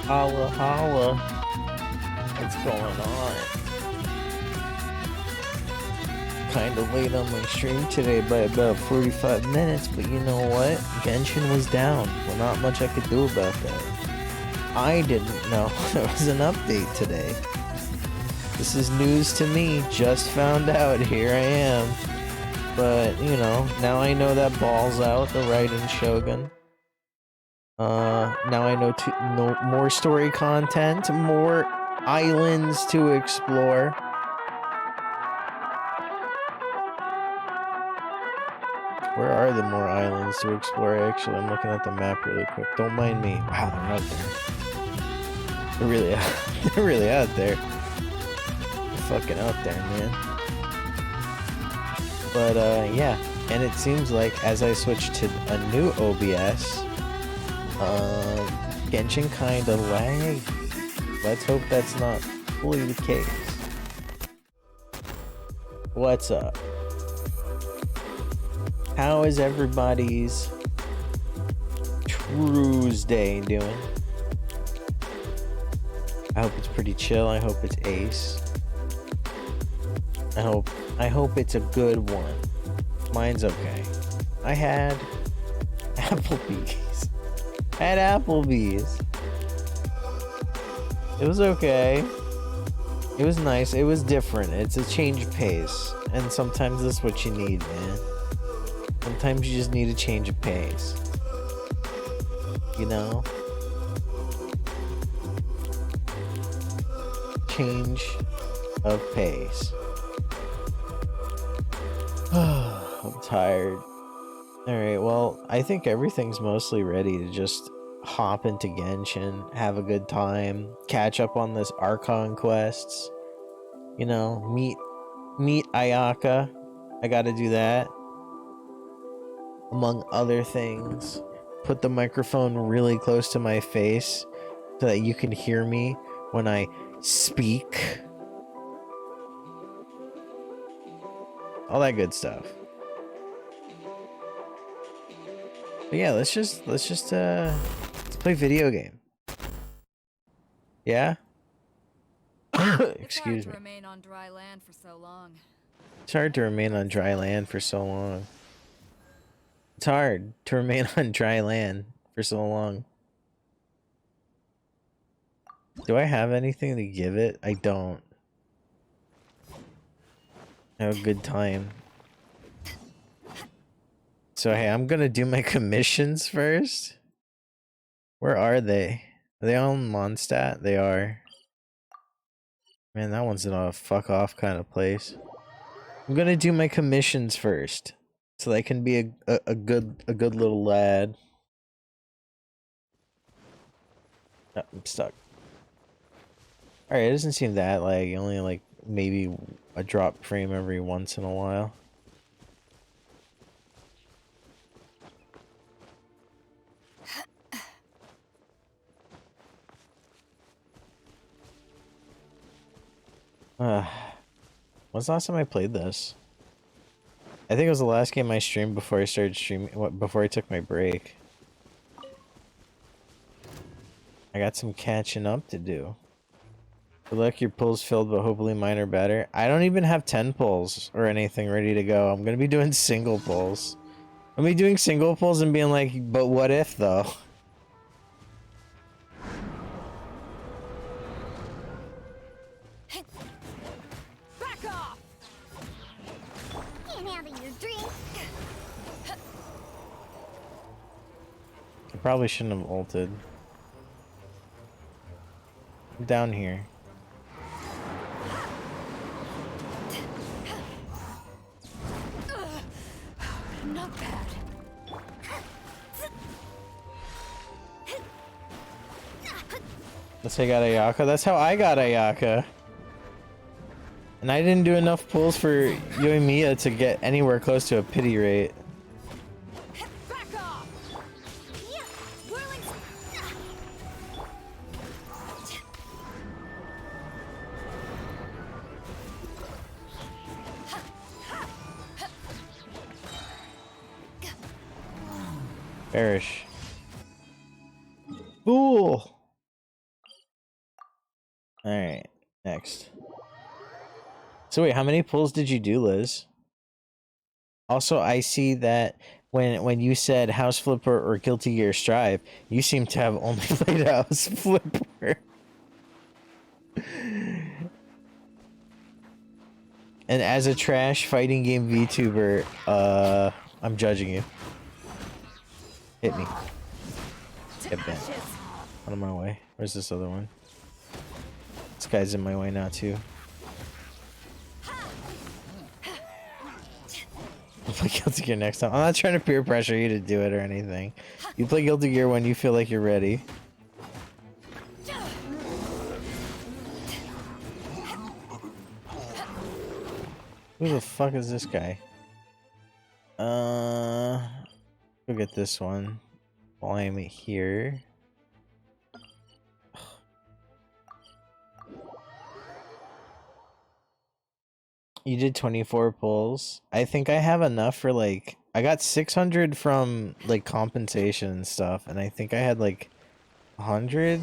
Holla, holla. What's going on? Kinda late on my stream today by about 45 minutes, but you know what? Genshin was down. Well, not much I could do about that. I didn't know there was an update today. This is news to me. Just found out. Here I am. But, you know, now I know that Ball's out, the Raiden Shogun. Now I know more story content, more islands to explore. Where are the more islands to explore? Actually, I'm looking at the map really quick. Don't mind me. Wow, they're out there. They're really out. They're really out there. They're fucking out there, man. But yeah, and it seems like as I switch to a new OBS, Genshin kinda lag. Let's hope that's not fully the case. What's up? How is everybody's Tuesday doing? I hope it's pretty chill. I hope it's ace. I hope it's a good one. Mine's okay. I had Applebee's. It was okay. It was nice. It was different. It's a change of pace. And sometimes that's what you need, man. Sometimes you just need a change of pace. You know? Change of pace. I'm tired. Alright, well, I think everything's mostly ready to just hop into Genshin, have a good time, catch up on this Archon quests. You know, meet Ayaka. I gotta do that. Among other things. Put the microphone really close to my face so that you can hear me when I speak. All that good stuff. But yeah, let's play video game. Yeah? Excuse me. Remain on dry land for so long. It's hard to remain on dry land for so long. It's hard to remain on dry land for so long. Do I have anything to give it? I don't. Have a good time. So hey, I'm gonna do my commissions first. Where are they? Are they on Mondstadt? They are. Man, that one's in a fuck off kind of place. I'm gonna do my commissions first, so that I can be a good little lad. Oh, I'm stuck. Alright, it doesn't seem that like only like maybe a drop frame every once in a while. When's the last time I played this? I think it was the last game I streamed before I started streaming. Before I took my break. I got some catching up to do. Good luck, your pulls filled, but hopefully mine are better. I don't even have 10 pulls or anything ready to go. I'm gonna be doing single pulls. I'm gonna be doing single pulls and being like, but what if though? I probably shouldn't have ulted. I'm down here. Not bad. That's how I got Ayaka. That's how I got Ayaka. And I didn't do enough pulls for Yoimiya to get anywhere close to a pity rate. Perish. Fool! Alright, next. So wait, how many pulls did you do, Liz? Also, I see that when you said House Flipper or Guilty Gear Strive, you seem to have only played House Flipper. And as a trash fighting game VTuber, I'm judging you. Hit me. Get bent. Out of my way. Where's this other one? This guy's in my way now too. Play Guilty Gear next time. I'm not trying to peer pressure you to do it or anything. You play Guilty Gear when you feel like you're ready. Who the fuck is this guy? Go get this one while I'm here. You did 24 pulls. I think I have enough for like I got 600 from like compensation and stuff, and I think I had like 100.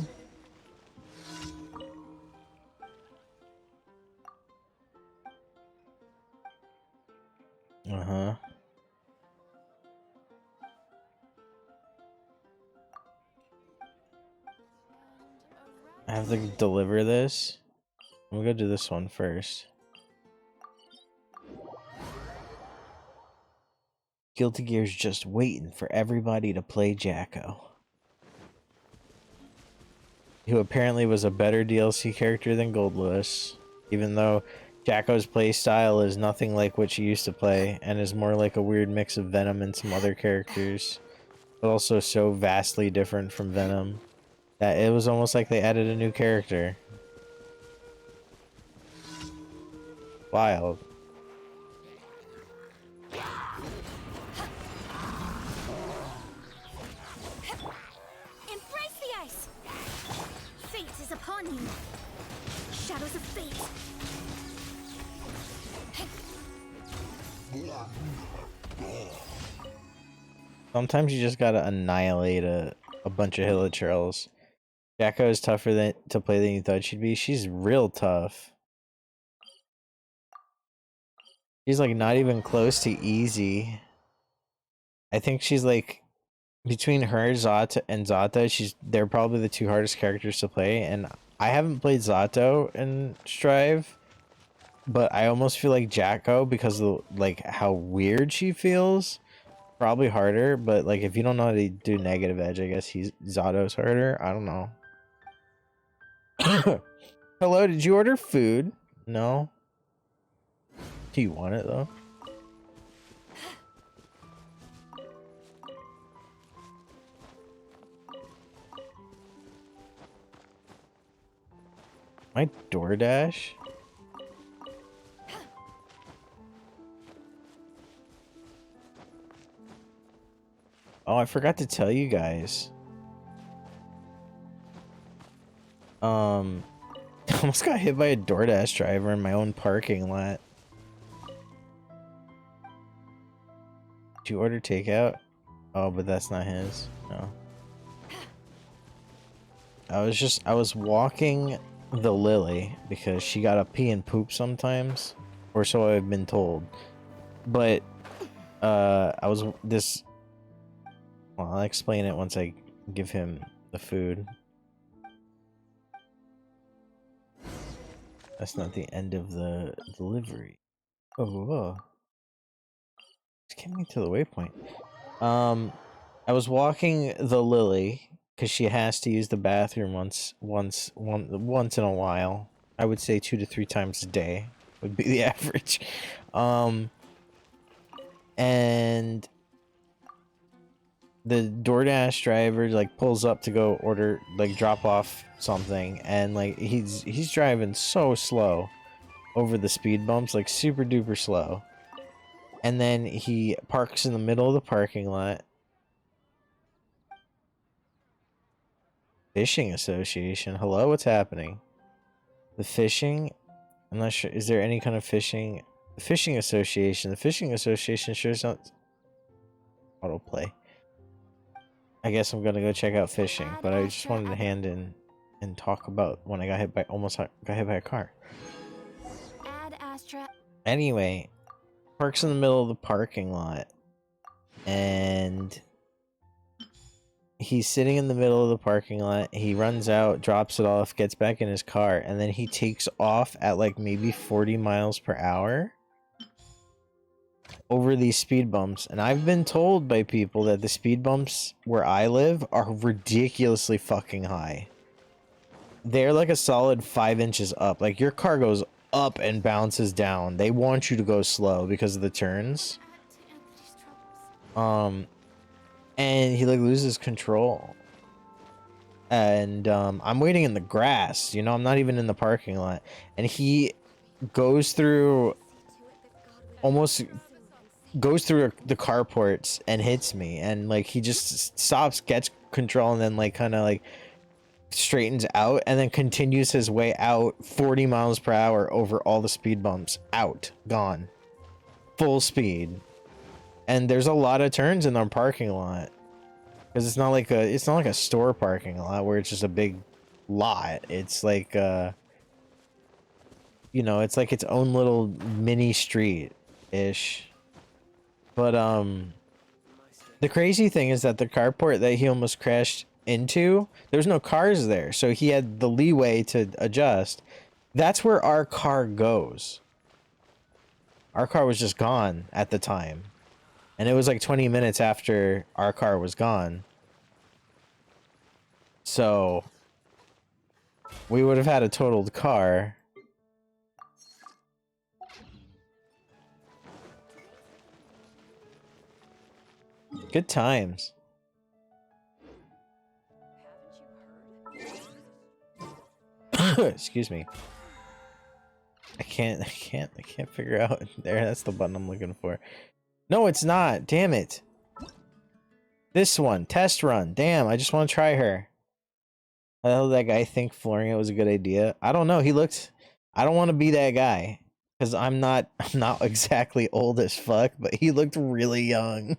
Uh-huh. I have to deliver this. I'm gonna do this one first. Guilty Gear's just waiting for everybody to play Jacko, who apparently was a better DLC character than Gold Lewis, even though Jacko's playstyle is nothing like what she used to play, and is more like a weird mix of Venom and some other characters, but also so vastly different from Venom that it was almost like they added a new character. Wild. Embrace the ice. Fate is upon you. Shadows of fate. Sometimes you just gotta annihilate a bunch of hilichurls. Jacko is tougher to play than you thought she'd be. She's real tough. She's like not even close to easy. I think she's like between her, Zata, and Zata, they're probably the two hardest characters to play, and I haven't played Zato in Strive, but I almost feel like Jacko, because of like how weird she feels, probably harder. But like if you don't know how to do negative edge, I guess Zato's harder. I don't know. Hello, did you order food? No. Do you want it though? My DoorDash? Oh, I forgot to tell you guys. I almost got hit by a DoorDash driver in my own parking lot. Did you order takeout? Oh, but that's not his. No. I was walking the Lily because she gotta pee and poop sometimes, or so I've been told. But well, I'll explain it once I give him the food. That's not the end of the delivery. Oh, just get me to the waypoint. I was walking the Lily because she has to use the bathroom once in a while. I would say 2 to 3 times a day would be the average. And the DoorDash driver like pulls up to go order, like drop off something, and like he's driving so slow over the speed bumps, like super duper slow. And then he parks in the middle of the parking lot. Fishing Association. Hello, what's happening? The fishing? I'm not sure. Is there any kind of fishing? The Fishing Association. The Fishing Association sure sounds... Autoplay. I guess I'm gonna go check out fishing, but I just wanted to hand in and talk about when I got hit by a car. Anyway, parks in the middle of the parking lot, and he's sitting in the middle of the parking lot. He runs out, drops it off, gets back in his car, and then he takes off at like maybe 40 miles per hour over these speed bumps. And I've been told by people that the speed bumps where I live are ridiculously fucking high. They're like a solid 5 inches up. Like your car goes up and bounces down. They want you to go slow because of the turns. And he like loses control. And I'm waiting in the grass, you know, I'm not even in the parking lot. And he goes through almost goes through the carports and hits me, and like he just stops, gets control, and then like kind of like straightens out and then continues his way out 40 miles per hour over all the speed bumps, out, gone, full speed. And there's a lot of turns in our parking lot because it's not like a store parking lot where it's just a big lot. It's like you know, it's like its own little mini street ish. But the crazy thing is that the carport that he almost crashed into, there's no cars there, so he had the leeway to adjust. That's where our car goes. Our car was just gone at the time, and it was like 20 minutes after our car was gone, so we would have had a totaled car. Good times. Excuse me. I can't figure out. There, that's the button I'm looking for. No, it's not. Damn it. This one, test run. Damn, I just want to try her. How the hell did that guy think flooring it was a good idea? I don't know. He looked. I don't want to be that guy because I'm not exactly old as fuck, but he looked really young.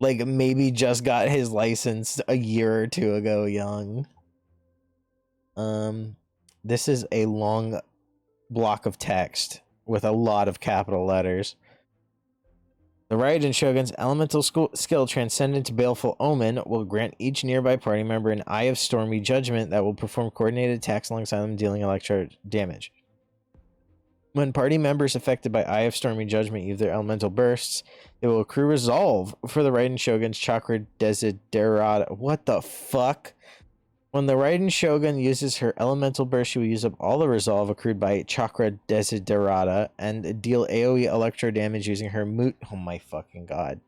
Like maybe just got his license a year or two ago, young. This is a long block of text with a lot of capital letters. The Raiden Shogun's elemental skill transcendent to Baleful Omen will grant each nearby party member an Eye of Stormy Judgment that will perform coordinated attacks alongside them, dealing electro damage. When party members affected by Eye of Stormy Judgment use their elemental bursts, it will accrue resolve for the Raiden Shogun's Chakra Desiderata. What the fuck? When the Raiden Shogun uses her elemental burst, she will use up all the resolve accrued by Chakra Desiderata and deal AoE electro damage using her oh my fucking god.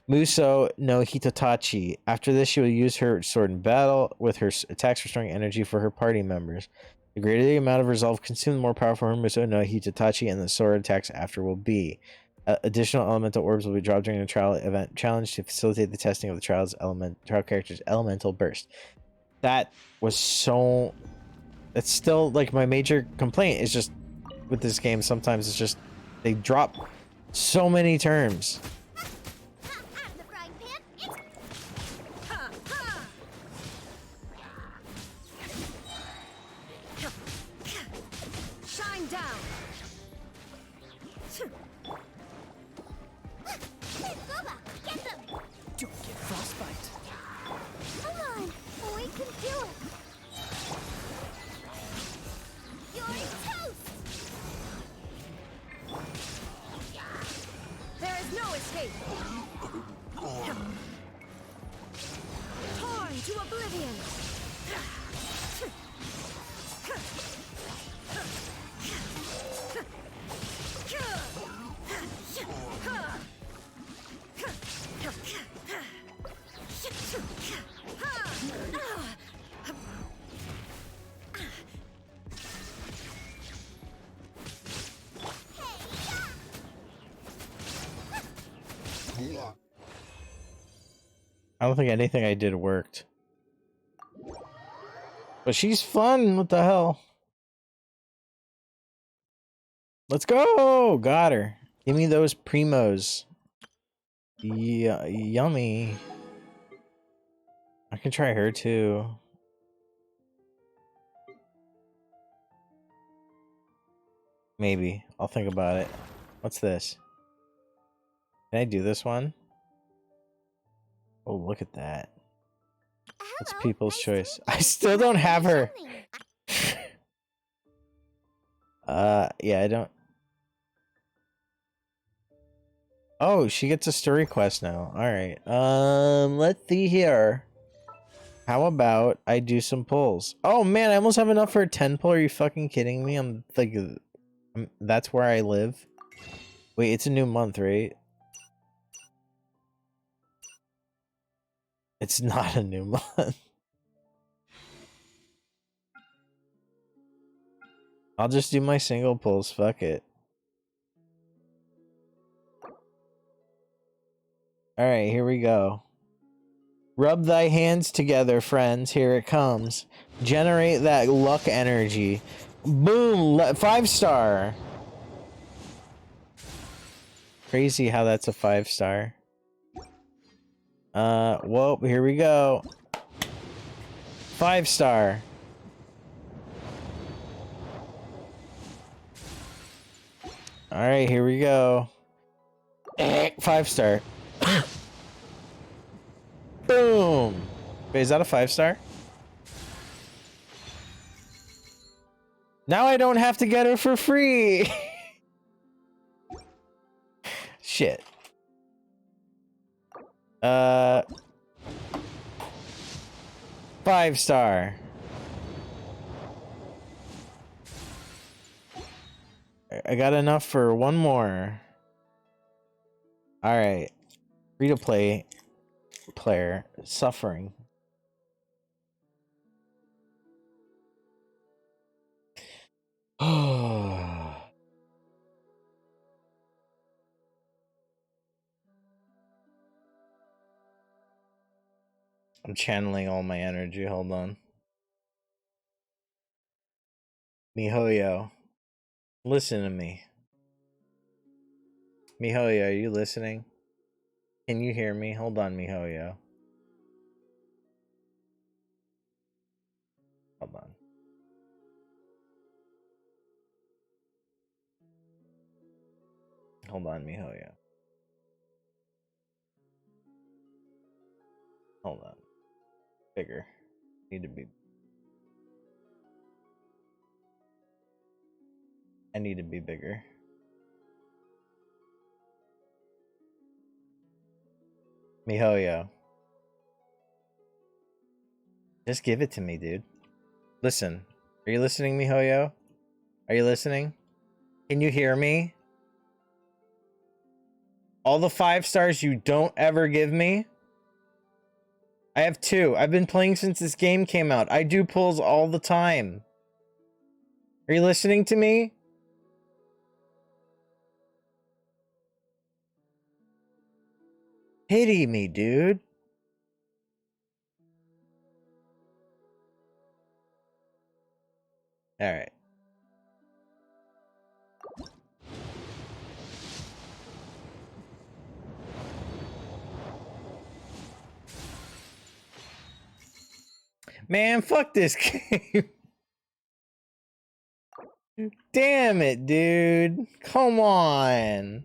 Muso no Hitotachi. After this, she will use her sword in battle with her attacks restoring energy for her party members. The greater the amount of resolve consumed, the more powerful her Muso no Hitotachi and the sword attacks after will be. Additional elemental orbs will be dropped during the trial event challenge to facilitate the testing of the trial character's elemental burst. That was so... That's still, like, my major complaint is just with this game. Sometimes it's just they drop so many terms. Shine down. Get them. Don't get frostbite. Come on, we can do it. You're toast. There is no escape. Torn to oblivion. I don't think anything I did worked. But she's fun. What the hell? Let's go! Got her. Give me those primos. Yeah, yummy. I can try her too. Maybe. I'll think about it. What's this? Can I do this one? Oh, look at that. It's people's choice. I still don't have her. Yeah, I don't. Oh, she gets a story quest now. Alright. Let's see here. How about I do some pulls? Oh man, I almost have enough for a 10 pull. Are you fucking kidding me? I'm like, that's where I live. Wait, it's a new month, right? It's not a new month. I'll just do my single pulls. Fuck it. Alright, here we go. Rub thy hands together, friends. Here it comes. Generate that luck energy. Boom! 5-star! Crazy how that's a 5-star. Whoa, here we go. 5-star. Alright, here we go. 5-star. Boom! Wait, is that a 5-star? Now I don't have to get her for free! Shit. 5-star. I got enough for one more. Alright. Free to play player suffering. I'm channeling all my energy. Hold on. MiHoYo, listen to me. MiHoYo, are you listening? Can you hear me? Hold on, MiHoYo. Hold on. Hold on, MiHoYo. Hold on. Bigger. Need to be. I need to be bigger. MiHoYo. Just give it to me, dude. Listen. Are you listening, MiHoYo? Are you listening? Can you hear me? All the 5-stars you don't ever give me? I have 2. I've been playing since this game came out. I do pulls all the time. Are you listening to me? Pity me, dude. Alright. Man, fuck this game. Damn it, dude. Come on.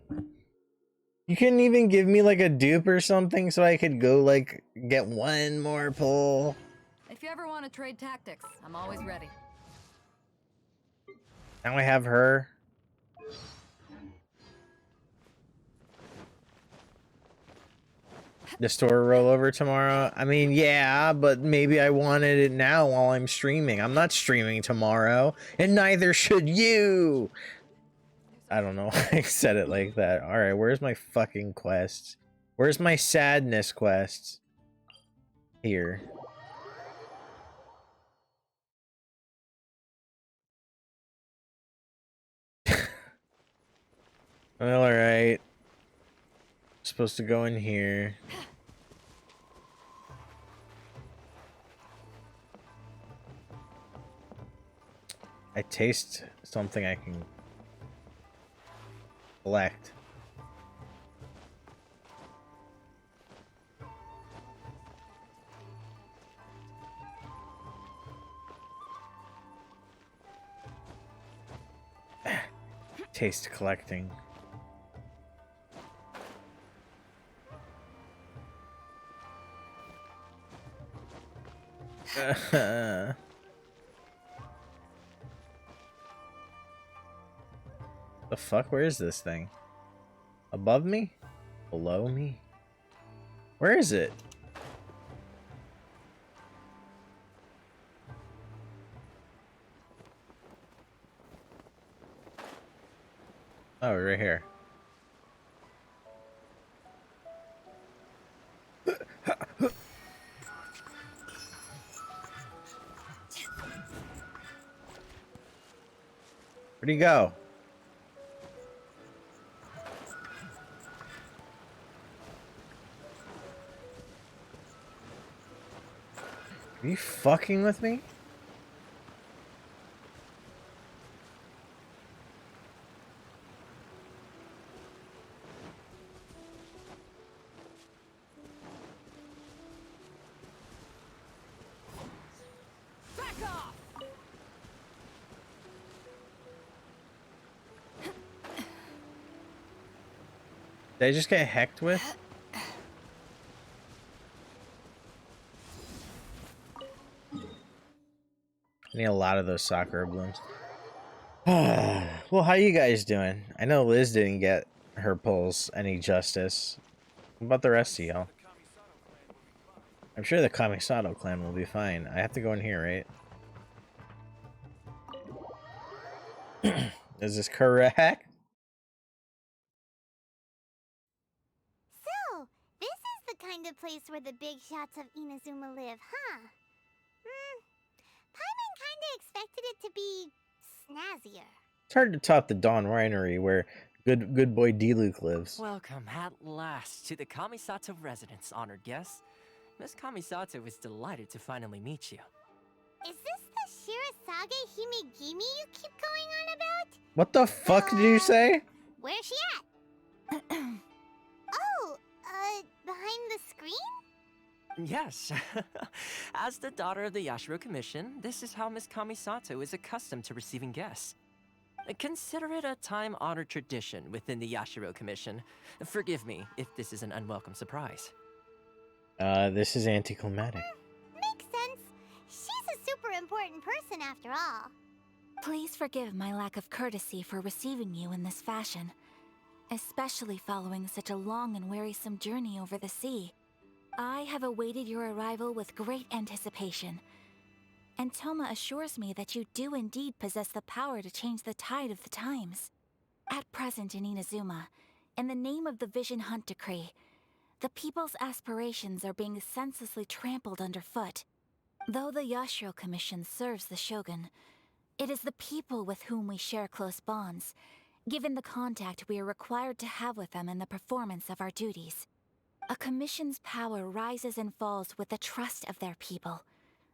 You couldn't even give me like a dupe or something so I could go like get one more pull. If you ever want to trade tactics, I'm always ready. Now I have her. The store rollover tomorrow. I mean, yeah, but maybe I wanted it now while I'm streaming. I'm not streaming tomorrow, and neither should you. I don't know why I said it like that. Alright, where's my fucking quest? Where's my sadness quest? Here. Well, alright. Supposed to go in here. I taste something I can collect. Taste collecting. The fuck? Where is this thing? Above me? Below me? Where is it? Oh, right here. he go? Are you fucking with me? Back off! Did I just get hecked with? I need a lot of those Sakura blooms. Well, how you guys doing? I know Liz didn't get her pulls any justice. What about the rest of y'all? I'm sure the Kamisato clan will be fine. I have to go in here, right? Is this correct? So, this is the kind of place where the big shots of Inazuma live, huh? Paimon kinda expected it to be snazzier. It's hard to top the Dawn Winery where good boy D-Luke lives. Welcome at last to the Kamisato residence, honored guests. Miss Kamisato is delighted to finally meet you. Is this the Shirazage Himegimi you keep going on about? What the fuck did you say? Where's she at? Oh, behind the screen? Yes. As the daughter of the Yashiro Commission, this is how Miss Kamisato is accustomed to receiving guests. Consider it a time-honored tradition within the Yashiro Commission. Forgive me if this is an unwelcome surprise. This is anticlimactic. Makes sense. She's a super important person after all. Please forgive my lack of courtesy for receiving you in this fashion, especially following such a long and wearisome journey over the sea. I have awaited your arrival with great anticipation, and Toma assures me that you do indeed possess the power to change the tide of the times. At present in Inazuma, in the name of the Vision Hunt Decree, the people's aspirations are being senselessly trampled underfoot. Though the Yashiro Commission serves the Shogun, it is the people with whom we share close bonds, given the contact we are required to have with them in the performance of our duties. A commission's power rises and falls with the trust of their people.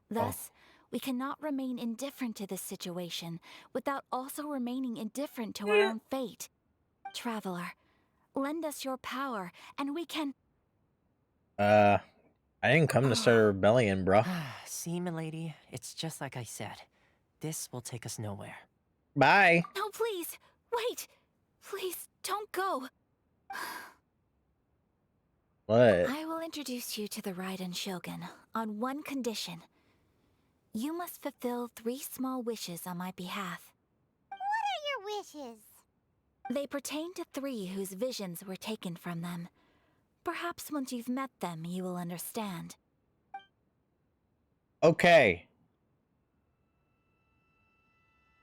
Thus, we cannot remain indifferent to this situation without also remaining indifferent to our own fate. Traveler, lend us your power, and we can... I didn't come to start a rebellion, bro. See, milady, it's just like I said. This will take us nowhere. Bye. No, please! Wait! Please, don't go! What? I will introduce you to the Raiden Shogun on one condition. You must fulfill 3 small wishes on my behalf. What are your wishes? They pertain to 3 whose visions were taken from them. Perhaps once you've met them, you will understand. Okay.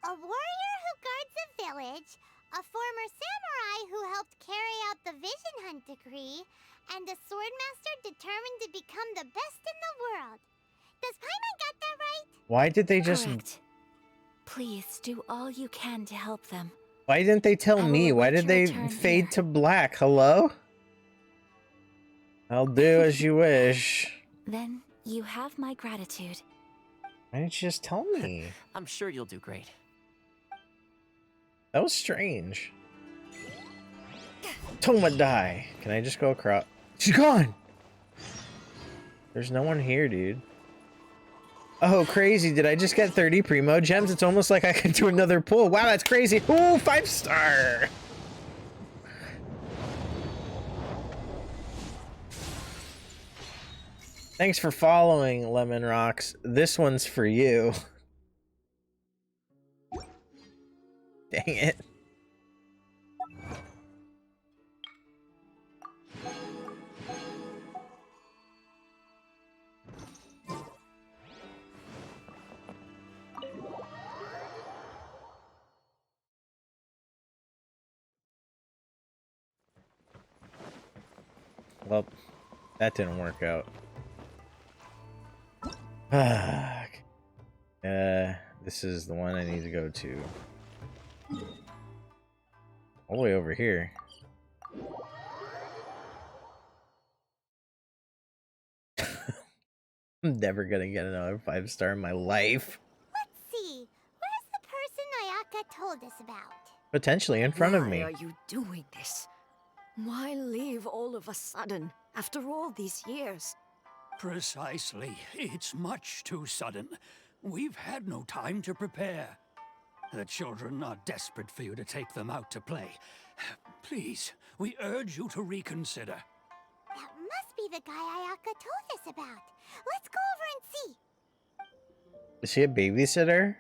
A warrior who guards a village, a former samurai who helped carry out the Vision Hunt Decree, and a swordmaster determined to become the best in the world. Does Paimon got that right? Why did they just... Correct. Please do all you can to help them. Why didn't they tell I will me? Why await did your they return fade here. to black? Hello? I'll do as you wish. Then you have my gratitude. Why didn't you just tell me? I'm sure you'll do great. That was strange. Toma die. Can I just go across? She's gone! There's no one here, dude. Oh, crazy. Did I just get 30 Primo Gems? It's almost like I could do another pull. Wow, that's crazy. Ooh, 5-star! Thanks for following, Lemon Rocks. This one's for you. Dang it. Well, that didn't work out. This is the one I need to go to. All the way over here. I'm never gonna get another 5-star in my life. Let's see. Where's the person Ayaka told us about? Potentially in front of me. Why are you doing this? Why leave all of a sudden, after all these years? Precisely. It's much too sudden. We've had no time to prepare. The children are desperate for you to take them out to play. Please, we urge you to reconsider. That must be the guy Ayaka told us about. Let's go over and see. Is he a babysitter?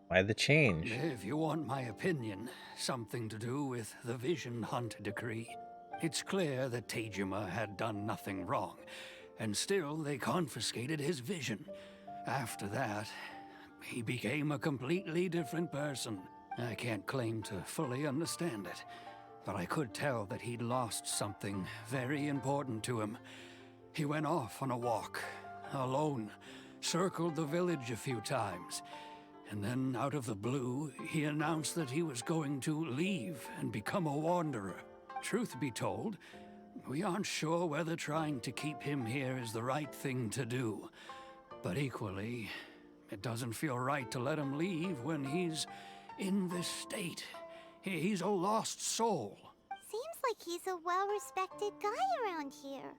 Why the change? If you want my opinion, something to do with the Vision Hunt decree. It's clear that Tejima had done nothing wrong, and still they confiscated his vision. After that, he became a completely different person. I can't claim to fully understand it, but I could tell that he'd lost something very important to him. He went off on a walk, alone, circled the village a few times, and then out of the blue, he announced that he was going to leave and become a wanderer. Truth be told, we aren't sure whether trying to keep him here is the right thing to do. But equally, it doesn't feel right to let him leave when he's in this state. He's a lost soul. Seems like he's a well-respected guy around here.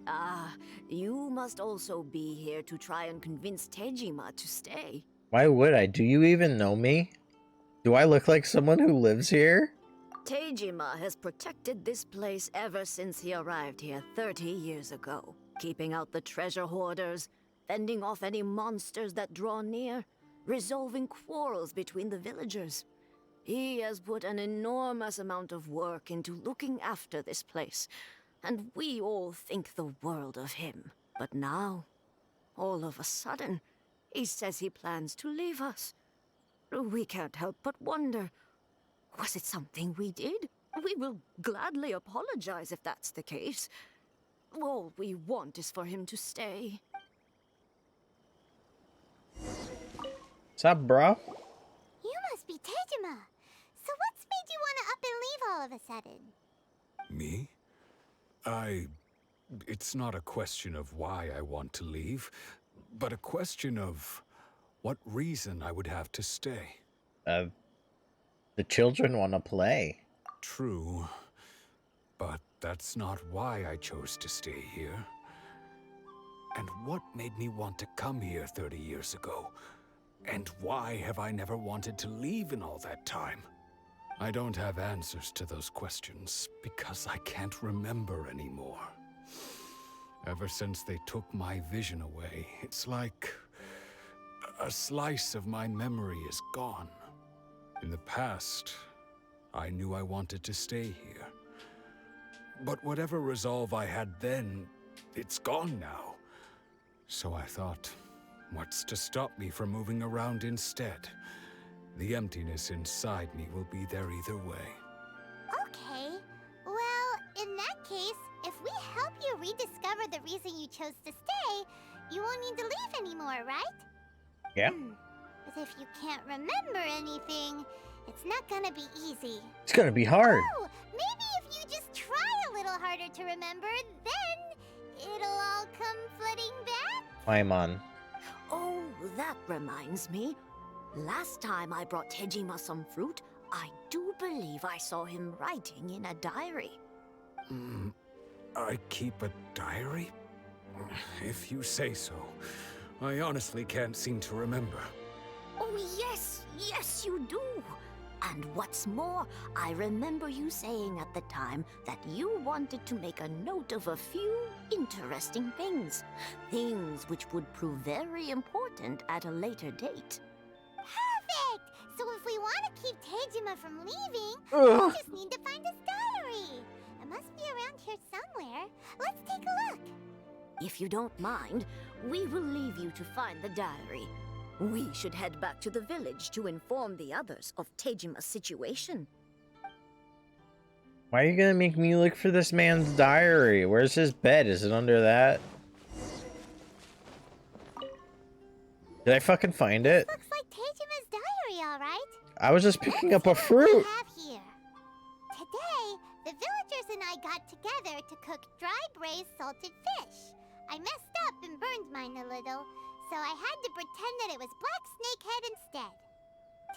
Ah, you must also be here to try and convince Tejima to stay. Why would I? Do you even know me? Do I look like someone who lives here? Tejima has protected this place ever since he arrived here 30 years ago, keeping out the treasure hoarders, fending off any monsters that draw near, resolving quarrels between the villagers. He has put an enormous amount of work into looking after this place, and we all think the world of him. But now, all of a sudden, he says he plans to leave us. We can't help but wonder, was it something we did? We will gladly apologize if that's the case. All we want is for him to stay. What's up, bro? You must be Tejima. So what's made you want to up and leave all of a sudden? Me? It's not a question of why I want to leave, but a question of what reason I would have to stay. The children want to play. True, but that's not why I chose to stay here. And what made me want to come here 30 years ago? And why have I never wanted to leave in all that time? I don't have answers to those questions because I can't remember anymore. Ever since they took my vision away, it's like a slice of my memory is gone. In the past, I knew I wanted to stay here. But whatever resolve I had then, it's gone now. So I thought, what's to stop me from moving around instead? The emptiness inside me will be there either way. Okay. Well, in that case, if we help you rediscover the reason you chose to stay, you won't need to leave anymore, right? Yeah. But if you can't remember anything, it's not gonna be easy. It's gonna be hard. Oh, maybe if you just try a little harder to remember, then it'll all come flooding back? Paimon. Oh, that reminds me. Last time I brought Tejima some fruit, I do believe I saw him writing in a diary. I keep a diary? If you say so. I honestly can't seem to remember. Oh, yes, yes, you do. And what's more, I remember you saying at the time that you wanted to make a note of a few interesting things. Things which would prove very important at a later date. Perfect! So if we want to keep Tejima from leaving, we just need to find his diary. It must be around here somewhere. Let's take a look. If you don't mind, we will leave you to find the diary. We should head back to the village to inform the others of Tejima's situation. Why are you gonna make me look for this man's diary? Where's his bed? Is it under that? Did I fucking find it? Looks like Teijima's diary, all right. I was just picking up a Let's see what we fruit. have here. Today, the villagers and I got together to cook dry braised salted fish. I messed up and burned mine a little, so I had to pretend that it was black snakehead instead.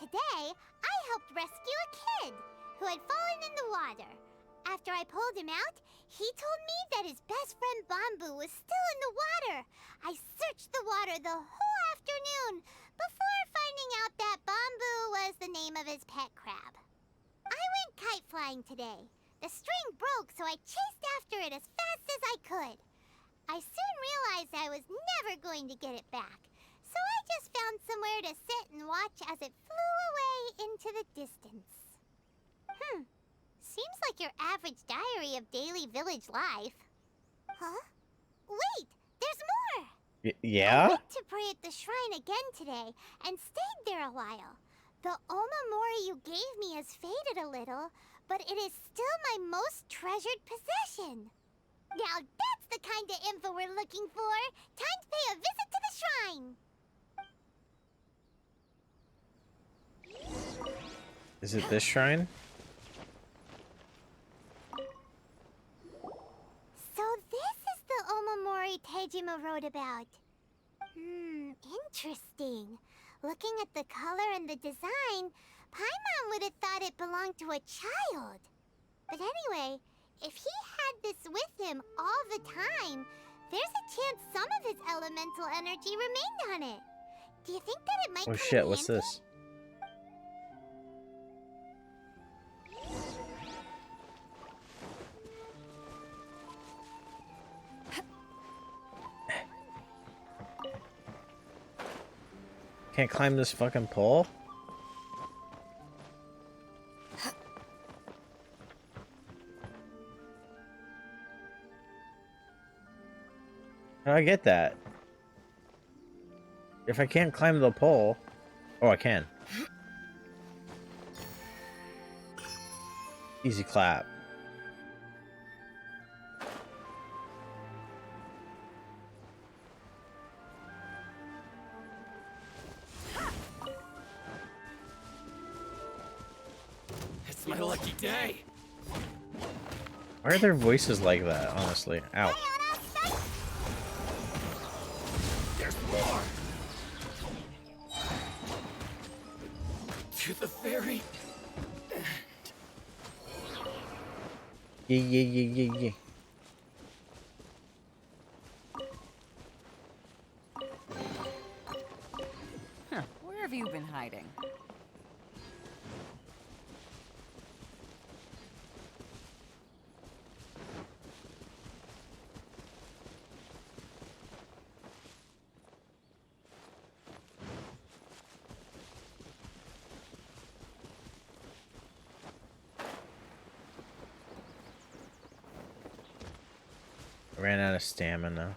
Today, I helped rescue a kid who had fallen in the water. After I pulled him out, he told me that his best friend Bamboo was still in the water. I searched the water the whole afternoon before finding out that Bamboo was the name of his pet crab. I went kite flying today. The string broke, so I chased after it as fast as I could. I soon realized I was never going to get it back, so I just found somewhere to sit and watch as it flew away into the distance. Seems like your average diary of daily village life. Huh? Wait, there's more! I Yeah? went to pray at the shrine again today and stayed there a while. The Omamori you gave me has faded a little, but it is still my most treasured possession. Now that's the kind of info we're looking for. Time to pay a visit to the shrine. Is it this shrine? So this is the Omamori Teijima wrote about. Interesting. Looking at the color and the design, Paimon would have thought it belonged to a child. But anyway, if he had this with him all the time, there's a chance some of his elemental energy remained on it. Do you think that it might Oh come shit, in what's handy? this? Can't climb this fucking pole? How do I get that? If I can't climb the pole... Oh, I can. Easy clap. It's my lucky day. Why are their voices like that, honestly? Ow. There's more. To the ferry. Yeah, yeah, yeah, yeah, yeah. Huh, where have you been hiding? I ran out of stamina.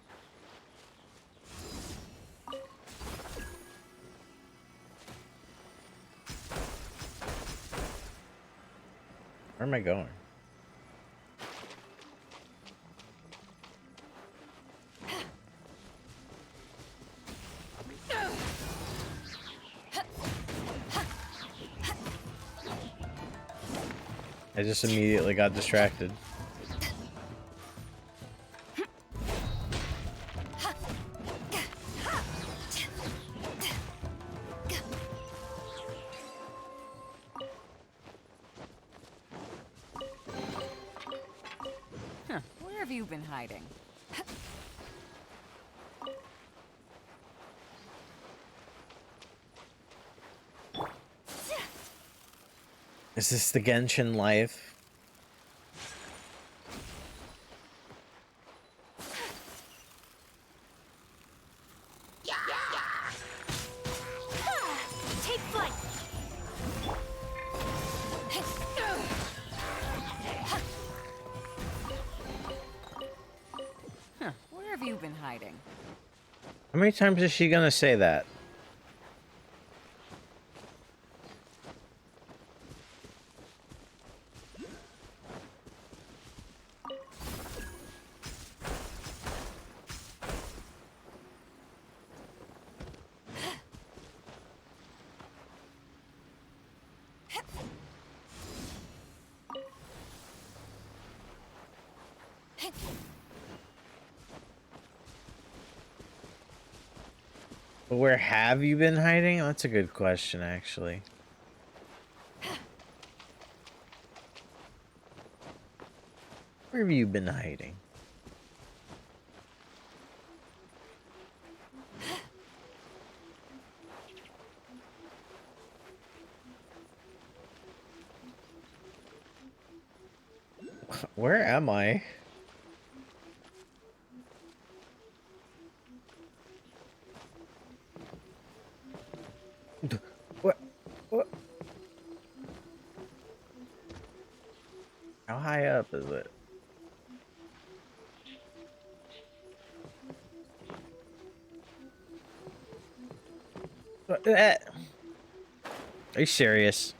Where am I going? I just immediately got distracted. Huh, where have you been hiding? Is this the Genshin life? Take flight! Huh, where have you been hiding? How many times is she gonna say that? Where have you been hiding? That's a good question, actually. Where have you been hiding? Where am I? What? What? How high up is it? What? Are you serious?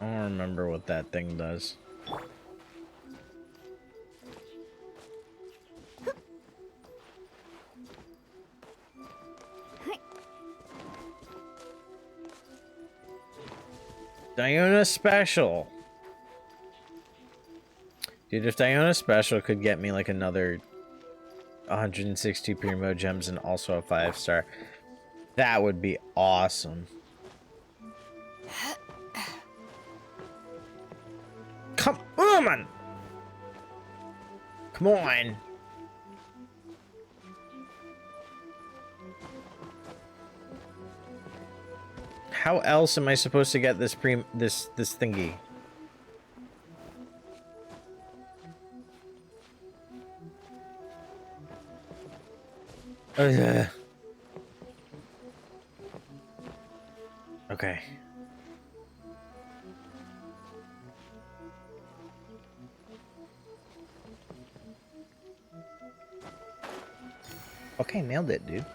I don't remember what that thing does. Diona Special. Dude, if Diona Special could get me like another 160 Primo Gems and also a 5-star, that would be awesome. Come on! Come on! How else am I supposed to get this this thingy? Okay. Okay, nailed it, dude.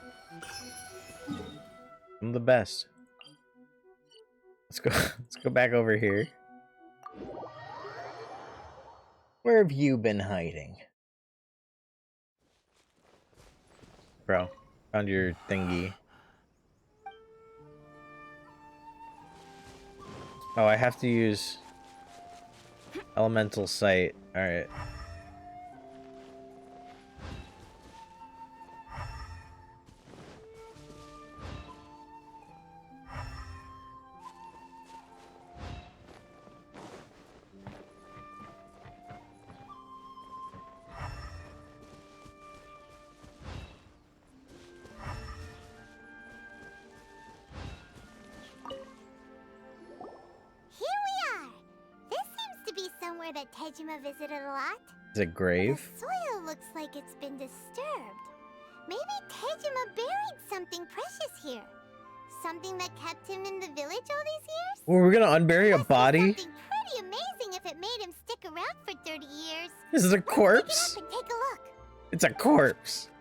I'm the best. Let's go. Let's go back over here. Where have you been hiding? Bro, found your thingy. Oh, I have to use elemental sight. Alright. That Tejima visited a lot. Is it grave? The soil looks like it's been disturbed. Maybe Tejima buried something precious here. Something that kept him in the village all these years? Well, we're gonna unbury a body? Something pretty amazing if it made him stick around for 30 years. This is a corpse? Pick it up and take a look. It's a corpse.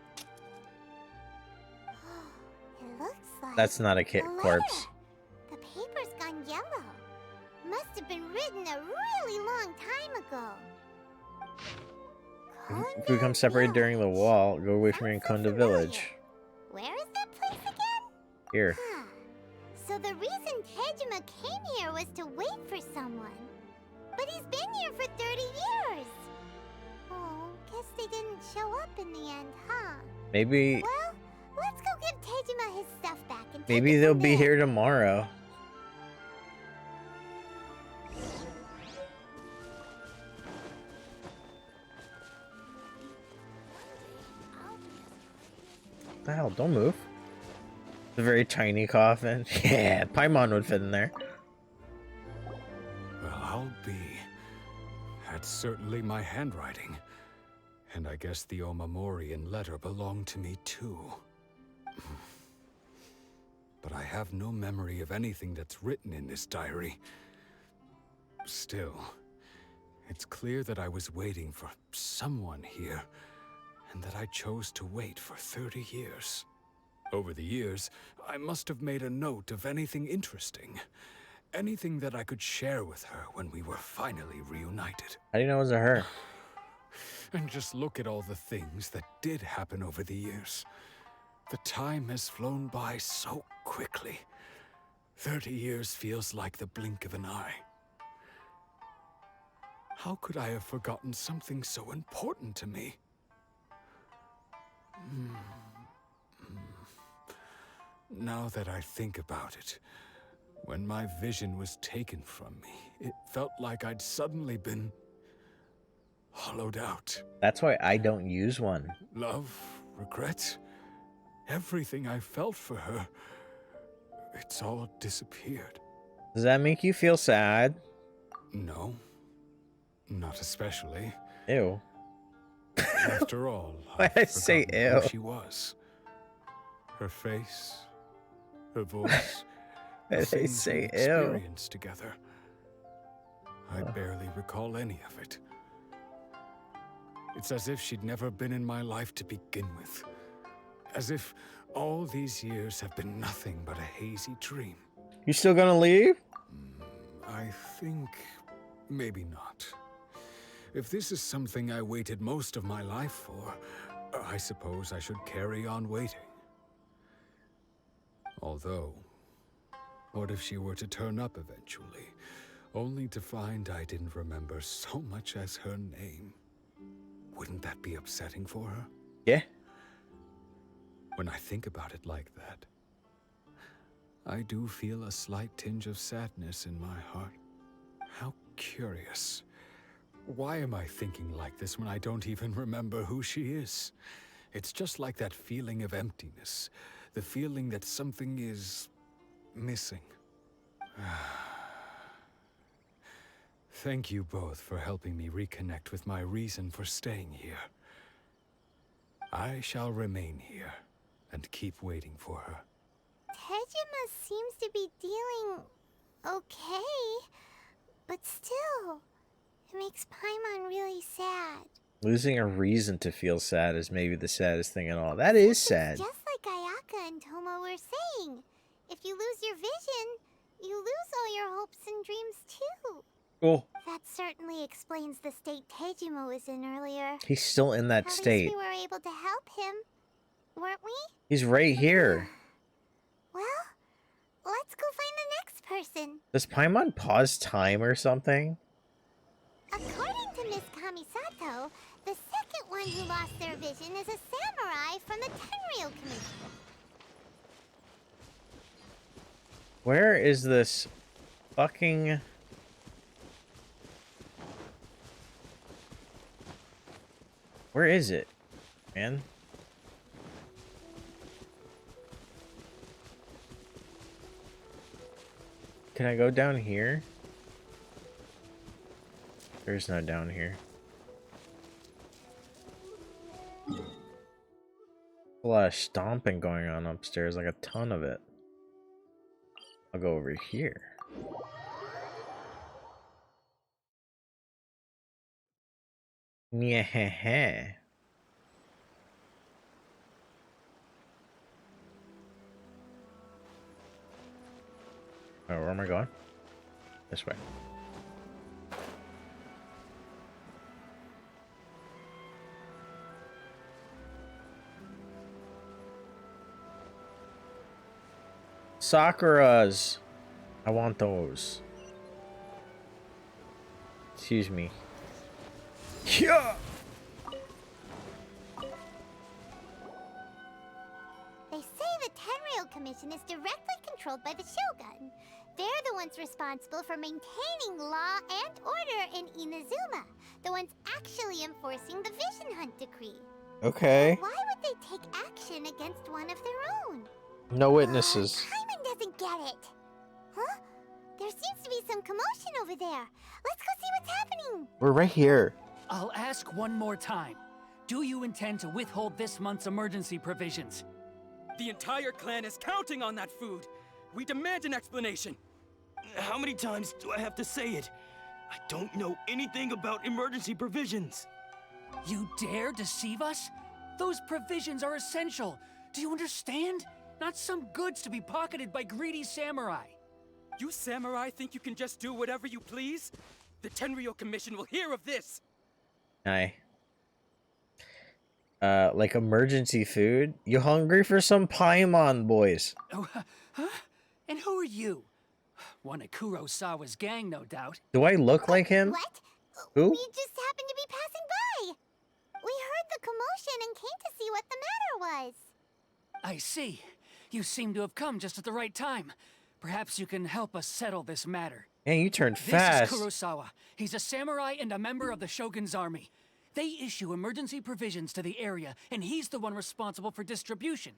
It looks like That's not a corpse. The paper's gone yellow. Must have been written a really long time ago. If we become separated during the wall, go away from your Konda village. Where is that place again? Here. Huh. So the reason Tejima came here was to wait for someone. But he's been here for 30 years. Oh, guess they didn't show up in the end, huh? Maybe... Well, let's go give Tejima his stuff back and take Maybe it they'll from be there. here tomorrow. What the hell? Don't move. It's a very tiny coffin. Yeah, Paimon would fit in there. Well, I'll be. That's certainly my handwriting. And I guess the Omamorian letter belonged to me too. But I have no memory of anything that's written in this diary. Still, it's clear that I was waiting for someone here, and that I chose to wait for 30 years. Over the years, I must have made a note of anything interesting. Anything that I could share with her when we were finally reunited. How do you know it was a her? And just look at all the things that did happen over the years. The time has flown by so quickly. 30 years feels like the blink of an eye. How could I have forgotten something so important to me? Now that I think about it, when my vision was taken from me, it felt like I'd suddenly been hollowed out. That's why I don't use one. Love, regret, everything I felt for her, it's all disappeared. Does that make you feel sad? No, not especially. Ew. After all, Why'd I say forgotten ew? who she was. Her face, her voice, the Why'd I things we say ew? experienced together. I barely recall any of it. It's as if she'd never been in my life to begin with. As if all these years have been nothing but a hazy dream. You still gonna leave? I think maybe not. If this is something I waited most of my life for, I suppose I should carry on waiting. Although, what if she were to turn up eventually, only to find I didn't remember so much as her name? Wouldn't that be upsetting for her? Yeah. When I think about it like that, I do feel a slight tinge of sadness in my heart. How curious. Why am I thinking like this when I don't even remember who she is? It's just like that feeling of emptiness, the feeling that something is missing. Thank you both for helping me reconnect with my reason for staying here. I shall remain here and keep waiting for her. Tejima seems to be dealing okay, but still, it makes Paimon really sad. Losing a reason to feel sad is maybe the saddest thing at all. That is sad. Just like Ayaka and Tomo were saying, if you lose your vision, you lose all your hopes and dreams too. Cool. That certainly explains the state Tejima was in earlier. He's still in that At state. least we were able to help him, weren't we? He's right here. Well, let's go find the next person. Does Paimon pause time or something? According to Miss Kamisato, the second one who lost their vision is a samurai from the Tenryou Commission. Where is this fucking... Where is it, man? Can I go down here? There's no down here. A lot of stomping going on upstairs, like a ton of it. I'll go over here. Yeah. Oh, where am I going? This way. Sakura's. I want those. Excuse me. Yeah. They say the Tenryou Commission is directly controlled by the Shogun. They're the ones responsible for maintaining law and order in Inazuma. The ones actually enforcing the Vision Hunt Decree. Okay. Why would they take action against one of their own? No witnesses. Paimon doesn't get it. Huh? There seems to be some commotion over there. Let's go see what's happening. We're right here. I'll ask one more time. Do you intend to withhold this month's emergency provisions? The entire clan is counting on that food. We demand an explanation. How many times do I have to say it? I don't know anything about emergency provisions. You dare deceive us? Those provisions are essential. Do you understand? Not some goods to be pocketed by greedy samurai. You samurai think you can just do whatever you please? The Tenryou Commission will hear of this. Aye. Like emergency food? You hungry for some Paimon, boys? Oh, huh? And who are you? One of Kurosawa's gang, no doubt. Do I look like him? What? Who? We just happened to be passing by. We heard the commotion and came to see what the matter was. I see. You seem to have come just at the right time. Perhaps you can help us settle this matter. Man, you turned fast. This is Kurosawa. He's a samurai and a member of the Shogun's army. They issue emergency provisions to the area, and he's the one responsible for distribution.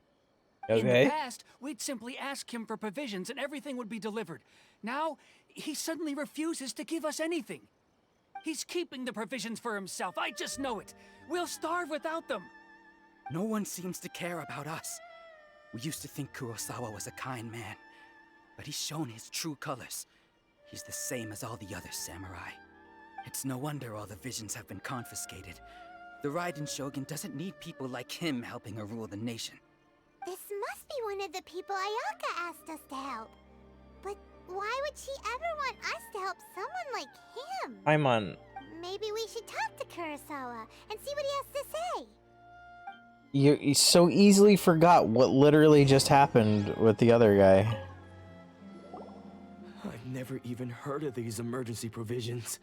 In Okay. the past, we'd simply ask him for provisions and everything would be delivered. Now, he suddenly refuses to give us anything. He's keeping the provisions for himself, I just know it. We'll starve without them. No one seems to care about us. We used to think Kurosawa was a kind man, but he's shown his true colors. He's the same as all the other samurai. It's no wonder all the visions have been confiscated. The Raiden Shogun doesn't need people like him helping her rule the nation. This must be one of the people Ayaka asked us to help. But why would she ever want us to help someone like him? Paimon, Maybe we should talk to Kurosawa and see what he has to say. you so easily forgot what literally just happened with the other guy. I've never even heard of these emergency provisions.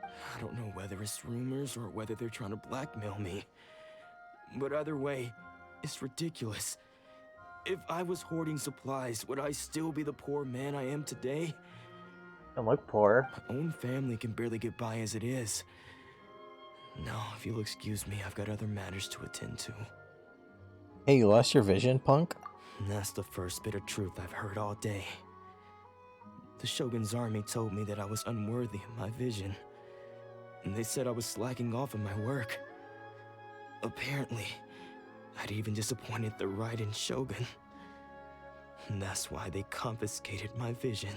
I don't know whether it's rumors or whether they're trying to blackmail me. But either way, it's ridiculous. If I was hoarding supplies, would I still be the poor man I am today? Don't look poor. My own family can barely get by as it is. Now, if you'll excuse me, I've got other matters to attend to. Hey, you lost your vision, punk? And that's the first bit of truth I've heard all day. The Shogun's army told me that I was unworthy of my vision. And they said I was slacking off in my work. Apparently, I'd even disappointed the Raiden Shogun. And that's why they confiscated my vision.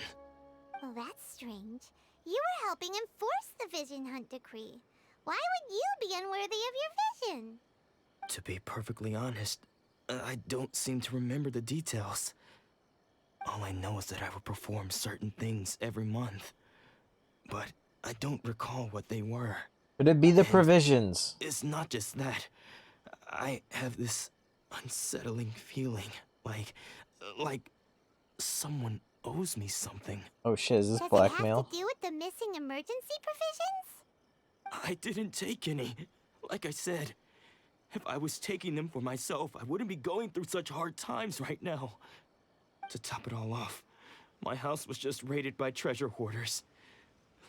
Well, that's strange. You were helping enforce the Vision Hunt Decree. Why would you be unworthy of your vision? To be perfectly honest, I don't seem to remember the details. All I know is that I would perform certain things every month. But I don't recall what they were. Could it be the provisions? It's not just that. I have this unsettling feeling, like someone owes me something. Oh shit, is this Does blackmail? it have to do with the missing emergency provisions? I didn't take any. Like I said, if I was taking them for myself, I wouldn't be going through such hard times right now. To top it all off, my house was just raided by treasure hoarders,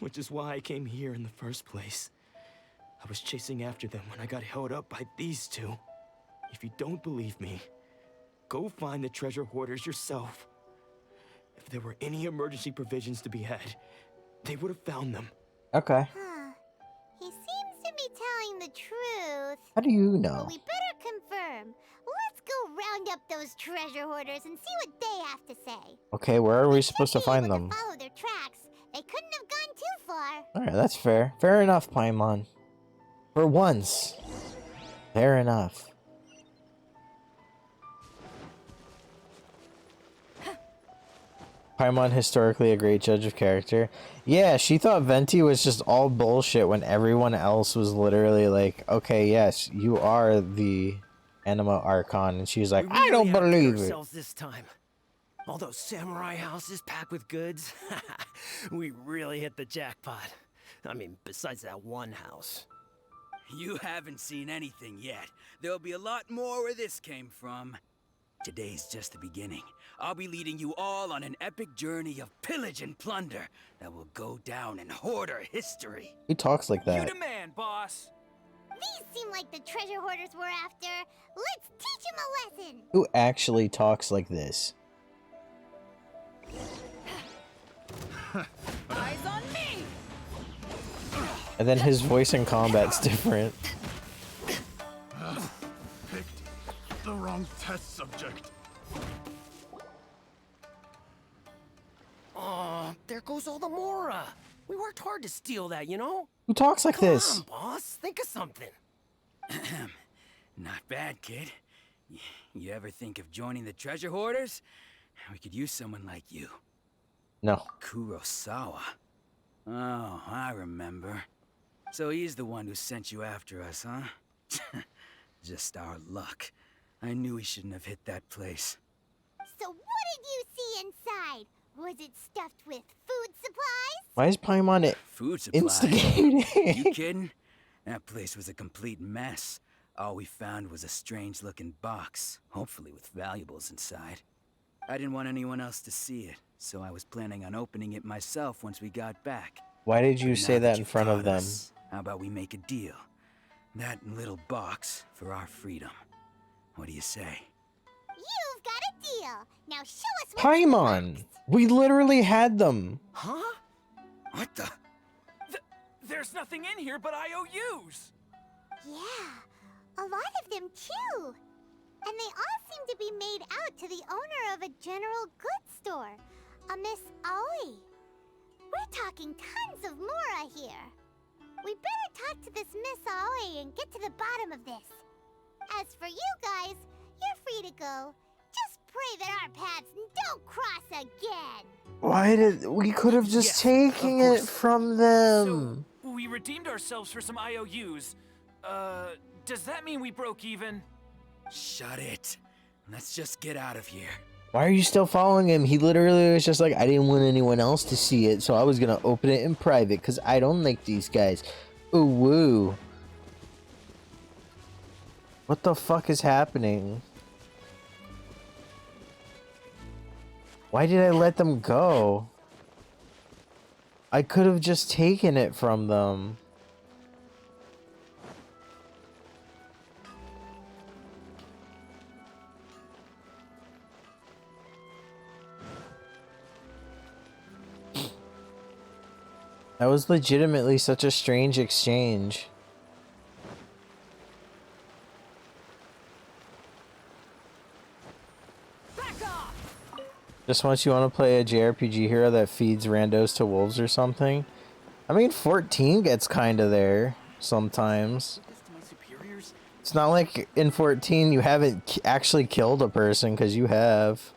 which is why I came here in the first place. I was chasing after them when I got held up by these two. If you don't believe me, go find the treasure hoarders yourself. If there were any emergency provisions to be had, they would have found them. Okay. Huh. He seems to be telling the truth. How do you But know? we better confirm. Let's go round up those treasure hoarders and see what they have to say. Okay, where are we supposed to Should be find able them? Follow their tracks. They couldn't have gone too far. Alright, that's fair. Fair enough, Paimon. For once. Fair enough. Paimon, historically a great judge of character. Yeah, she thought Venti was just all bullshit when everyone else was literally like, okay, yes, you are the Anima Archon. And she was like, I don't believe it. ourselves this time. All those samurai houses packed with goods. We really hit the jackpot. I mean, besides that one house. You haven't seen anything yet. There'll be a lot more where this came from. Today's just the beginning. I'll be leading you all on an epic journey of pillage and plunder that will go down in hoarder history. He talks like You that. demand, boss. These seem like the treasure hoarders we're after. Let's teach them a lesson. Who actually talks like this? Eyes on me! And then his voice in combat's different. Picked the wrong test subject. Oh, there goes all the Mora. We worked hard to steal that, you know? Who talks like Come this? on, boss. Think of something. Not bad, kid. You ever think of joining the treasure hoarders? We could use someone like you. No. Kurosawa. Oh, I remember. So he's the one who sent you after us, huh? Just our luck. I knew we shouldn't have hit that place. So what did you see inside? Was it stuffed with food supplies? Why is Paimon Food supplies? instigating? You kidding? That place was a complete mess. All we found was a strange-looking box, hopefully with valuables inside. I didn't want anyone else to see it, so I was planning on opening it myself once we got back. Why did you But say now that in you've front of caught them? us, how about we make a deal? That little box for our freedom. What do you say? You've got a deal. Now show us what Paimon! We literally had them. Huh? What the? There's nothing in here but IOUs! Yeah, a lot of them too. And they all seem to be made out to the owner of a general goods store, a Miss Aoi. We're talking tons of Mora here. We better talk to this Miss Aoi and get to the bottom of this. As for you guys, you're free to go. Just pray that our paths don't cross again. Why did we could have just taken it from them? So, we redeemed ourselves for some IOUs. Does that mean we broke even? Shut it. Let's just get out of here. Why are you still following him? He literally was just like, I didn't want anyone else to see it, so I was gonna open it in private because I don't like these guys. Ooh woo. What the fuck is happening? Why did I let them go? I could have just taken it from them. That was legitimately such a strange exchange. Just once you want to play a JRPG hero that feeds randos to wolves or something. I mean, 14 gets kind of there sometimes. It's not like in 14 you haven't actually killed a person, because you have.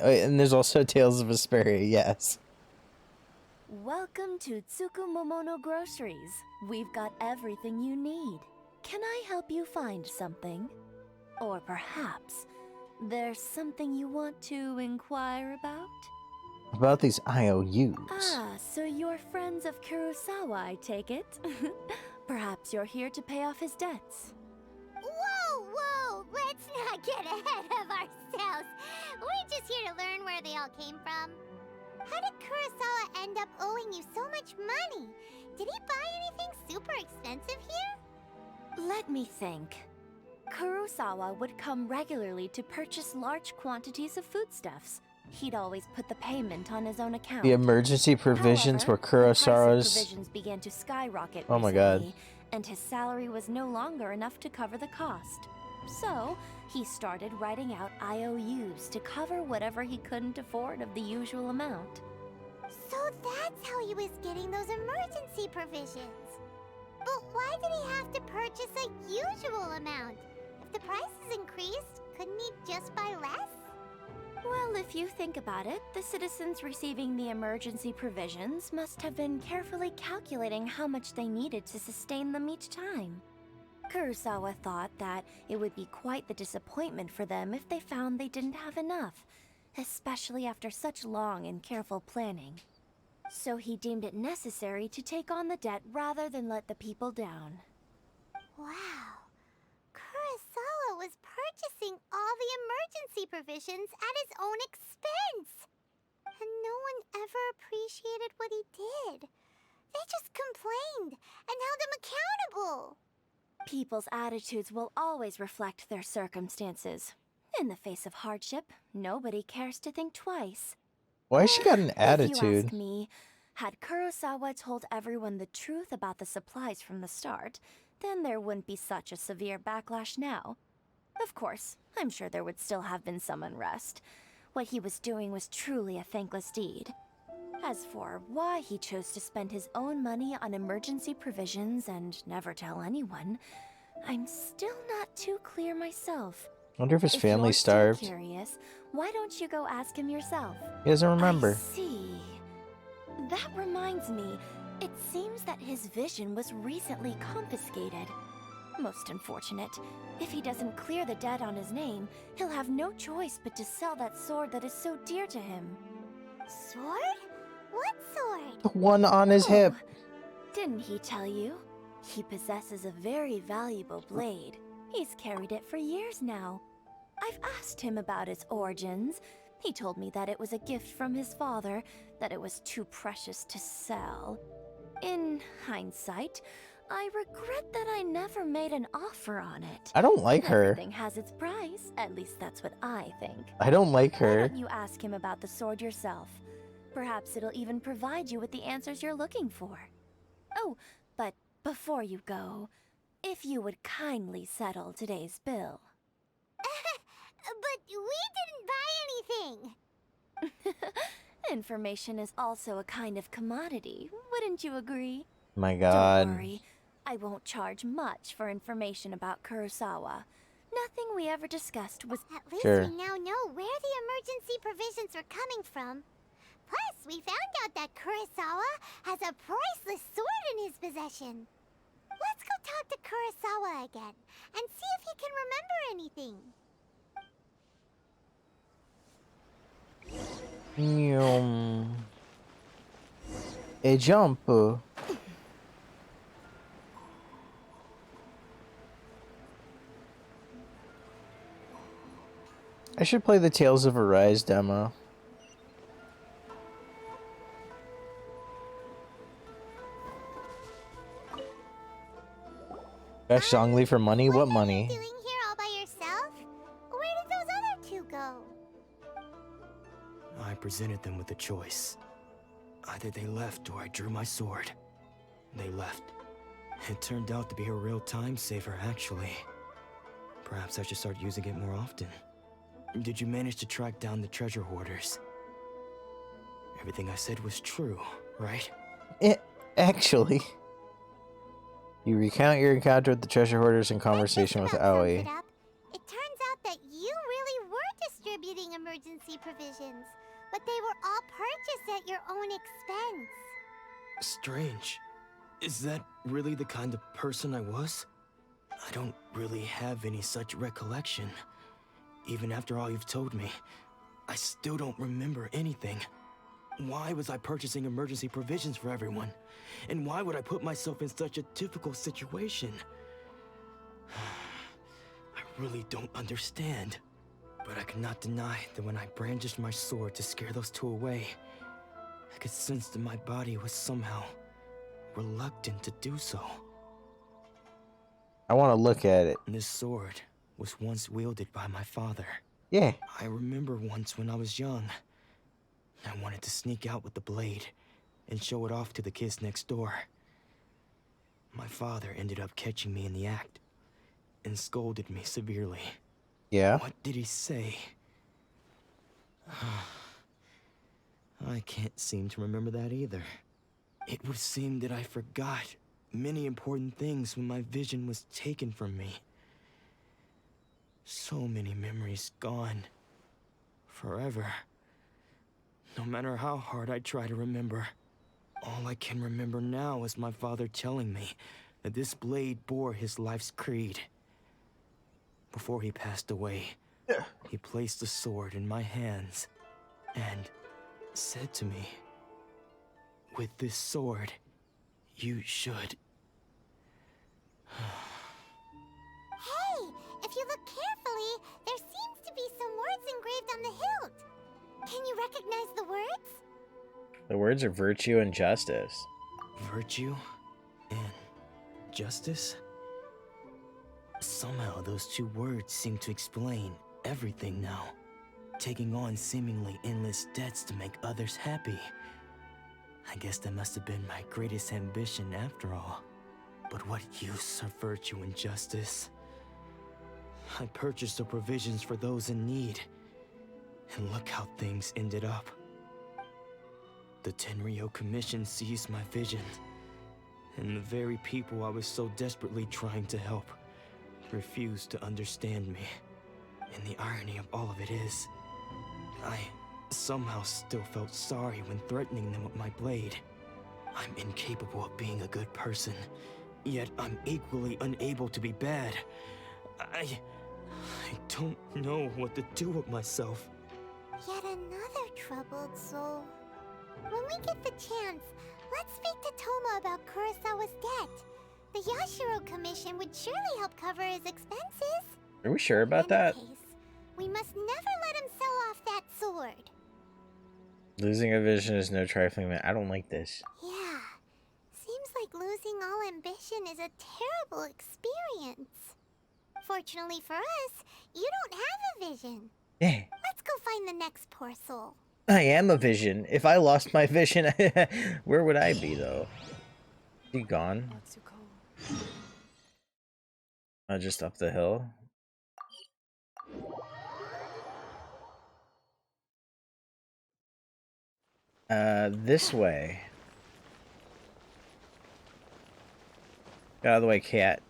And there's also Tales of Vesperia, yes. Welcome to Tsukumomono Groceries. We've got everything you need. Can I help you find something? Or perhaps there's something you want to inquire about? About these IOUs. Ah, so you're friends of Kurosawa, I take it? Perhaps you're here to pay off his debts. Whoa, whoa! Let's not get ahead of ourselves. We're just here to learn where they all came from. How did Kurosawa end up owing you so much money? Did he buy anything super expensive here? Let me think. Kurosawa would come regularly to purchase large quantities of foodstuffs. He'd always put the payment on his own account. The emergency provisions were Kurosawa's. Provisions began to skyrocket Oh my god. recently, and his salary was no longer enough to cover the cost. So, he started writing out IOUs to cover whatever he couldn't afford of the usual amount. So that's how he was getting those emergency provisions. But why did he have to purchase a usual amount? If the prices increased, couldn't he just buy less? Well, if you think about it, the citizens receiving the emergency provisions must have been carefully calculating how much they needed to sustain them each time. Kurosawa thought that it would be quite the disappointment for them if they found they didn't have enough, especially after such long and careful planning. So he deemed it necessary to take on the debt rather than let the people down. Wow. Kurosawa was purchasing all the emergency provisions at his own expense. And no one ever appreciated what he did. They just complained and held him accountable. People's attitudes will always reflect their circumstances. In the face of hardship, nobody cares to think twice. Why she got an If you attitude? ask me, had Kurosawa told everyone the truth about the supplies from the start, then there wouldn't be such a severe backlash now. Of course, I'm sure there would still have been some unrest. What he was doing was truly a thankless deed. As for why he chose to spend his own money on emergency provisions and never tell anyone, I'm still not too clear myself. Wonder if his If family you're still starved. curious, why don't you go ask him yourself? He doesn't remember. I see. That reminds me, it seems that his vision was recently confiscated. Most unfortunate. If he doesn't clear the debt on his name, he'll have no choice but to sell that sword that is so dear to him. Sword? What sword? The one on his hip. Didn't he tell you? He possesses a very valuable blade. He's carried it for years now. I've asked him about its origins. He told me that it was a gift from his father, that it was too precious to sell. In hindsight, I regret that I never made an offer on it. I don't like her. Everything has its price, at least that's what I think. I don't like Why her. don't you ask him about the sword yourself? Perhaps it'll even provide you with the answers you're looking for. Oh, but before you go, if you would kindly settle today's bill. But we didn't buy anything! Information is also a kind of commodity, wouldn't you agree? My god. Don't worry, I won't charge much for information about Kurosawa. Nothing we ever discussed was... At least Sure. we now know where the emergency provisions are coming from. Plus, we found out that Kurosawa has a priceless sword in his possession. Let's go talk to Kurosawa again, and see if he can remember anything. A jump. I should play the Tales of Arise demo. Best Zhongli for money? What money? Doing here all by yourself? Where did those other two go? I presented them with a choice. Either they left or I drew my sword. They left. It turned out to be a real time saver, actually. Perhaps I should start using it more often. Did you manage to track down the treasure hoarders? Everything I said was true, right? Actually. You recount your encounter with the treasure hoarders in conversation with Aoi. It turns out that you really were distributing emergency provisions, but they were all purchased at your own expense. Strange. Is that really the kind of person I was? I don't really have any such recollection. Even after all you've told me, I still don't remember anything. Why was I purchasing emergency provisions for everyone? And why would I put myself in such a difficult situation? I really don't understand. But I cannot deny that when I brandished my sword to scare those two away, I could sense that my body was somehow reluctant to do so. I want to look at it. This sword was once wielded by my father. Yeah. I remember once when I was young, I wanted to sneak out with the blade and show it off to the kids next door. My father ended up catching me in the act and scolded me severely. Yeah? What did he say? I can't seem to remember that either. It would seem that I forgot many important things when my vision was taken from me. So many memories gone. Forever. No matter how hard I try to remember, all I can remember now is my father telling me that this blade bore his life's creed. Before he passed away, he placed the sword in my hands and said to me, "With this sword, you should..." Hey, if you look carefully, there seems to be some words engraved on the hilt. Can you recognize the words? The words are virtue and justice. Virtue and justice? Somehow those two words seem to explain everything now. Taking on seemingly endless debts to make others happy. I guess that must have been my greatest ambition after all. But what use of virtue and justice? I purchased the provisions for those in need. And look how things ended up. The Tenryo Commission seized my vision. And the very people I was so desperately trying to help refused to understand me. And the irony of all of it is, I somehow still felt sorry when threatening them with my blade. I'm incapable of being a good person, yet I'm equally unable to be bad. I don't know what to do with myself. Yet another troubled soul. When we get the chance, let's speak to Toma about Kurosawa's debt. The Yashiro Commission would surely help cover his expenses. Are we sure about that? In any case, we must never let him sell off that sword. Losing a vision is no trifling matter. I don't like this. Yeah. Seems like losing all ambition is a terrible experience. Fortunately for us, you don't have a vision. Yeah. Let's go find the next poor soul. I am a vision. If I lost my vision, where would I be though? Is he gone? What's too cold? Just up the hill. This way. Get out of the way, cat.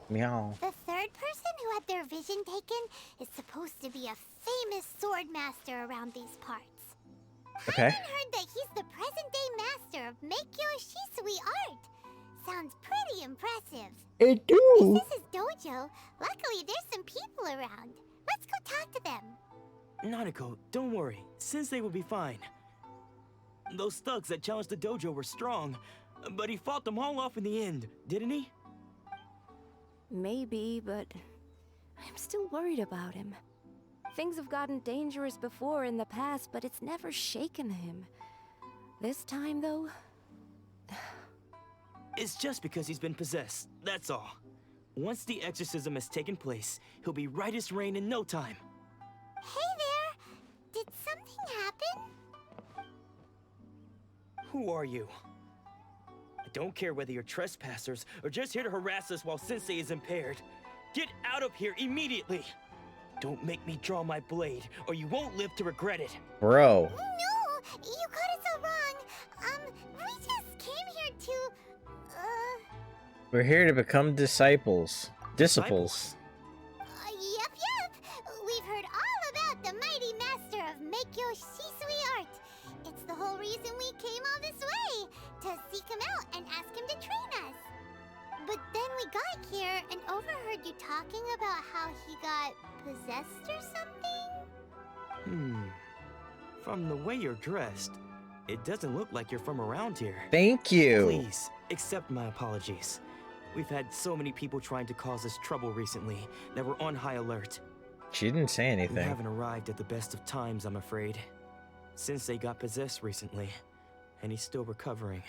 Meow. The third person who had their vision taken is supposed to be a famous sword master around these parts. Okay. I even heard that he's the present-day master of Meikyo Shisui art. Sounds pretty impressive. It do. This is his dojo. Luckily, there's some people around. Let's go talk to them. Nanako, don't worry. Sensei will be fine. Those thugs that challenged the dojo were strong, but he fought them all off in the end, didn't he? Maybe, but I'm still worried about him. Things have gotten dangerous before in the past, but it's never shaken him. This time, though... It's just because he's been possessed, that's all. Once the exorcism has taken place, he'll be right as rain in no time. Hey there! Did something happen? Who are you? I don't care whether you're trespassers or just here to harass us while Sensei is impaired. Get out of here immediately! Don't make me draw my blade, or you won't live to regret it. Bro. No! You got it so wrong! We just came here to... We're here to become disciples. Disciples. Yep. We've heard all about the mighty master of Meikyo Shisui art. It's the whole reason we came all this way, to seek him out and ask him to train us. But then we got here and overheard you talking about how he got possessed or something? From the way you're dressed, it doesn't look like you're from around here. Thank you. Please, accept my apologies. We've had so many people trying to cause us trouble recently that we're on high alert. She didn't say anything. We haven't arrived at the best of times, I'm afraid. Sensei got possessed recently, and he's still recovering.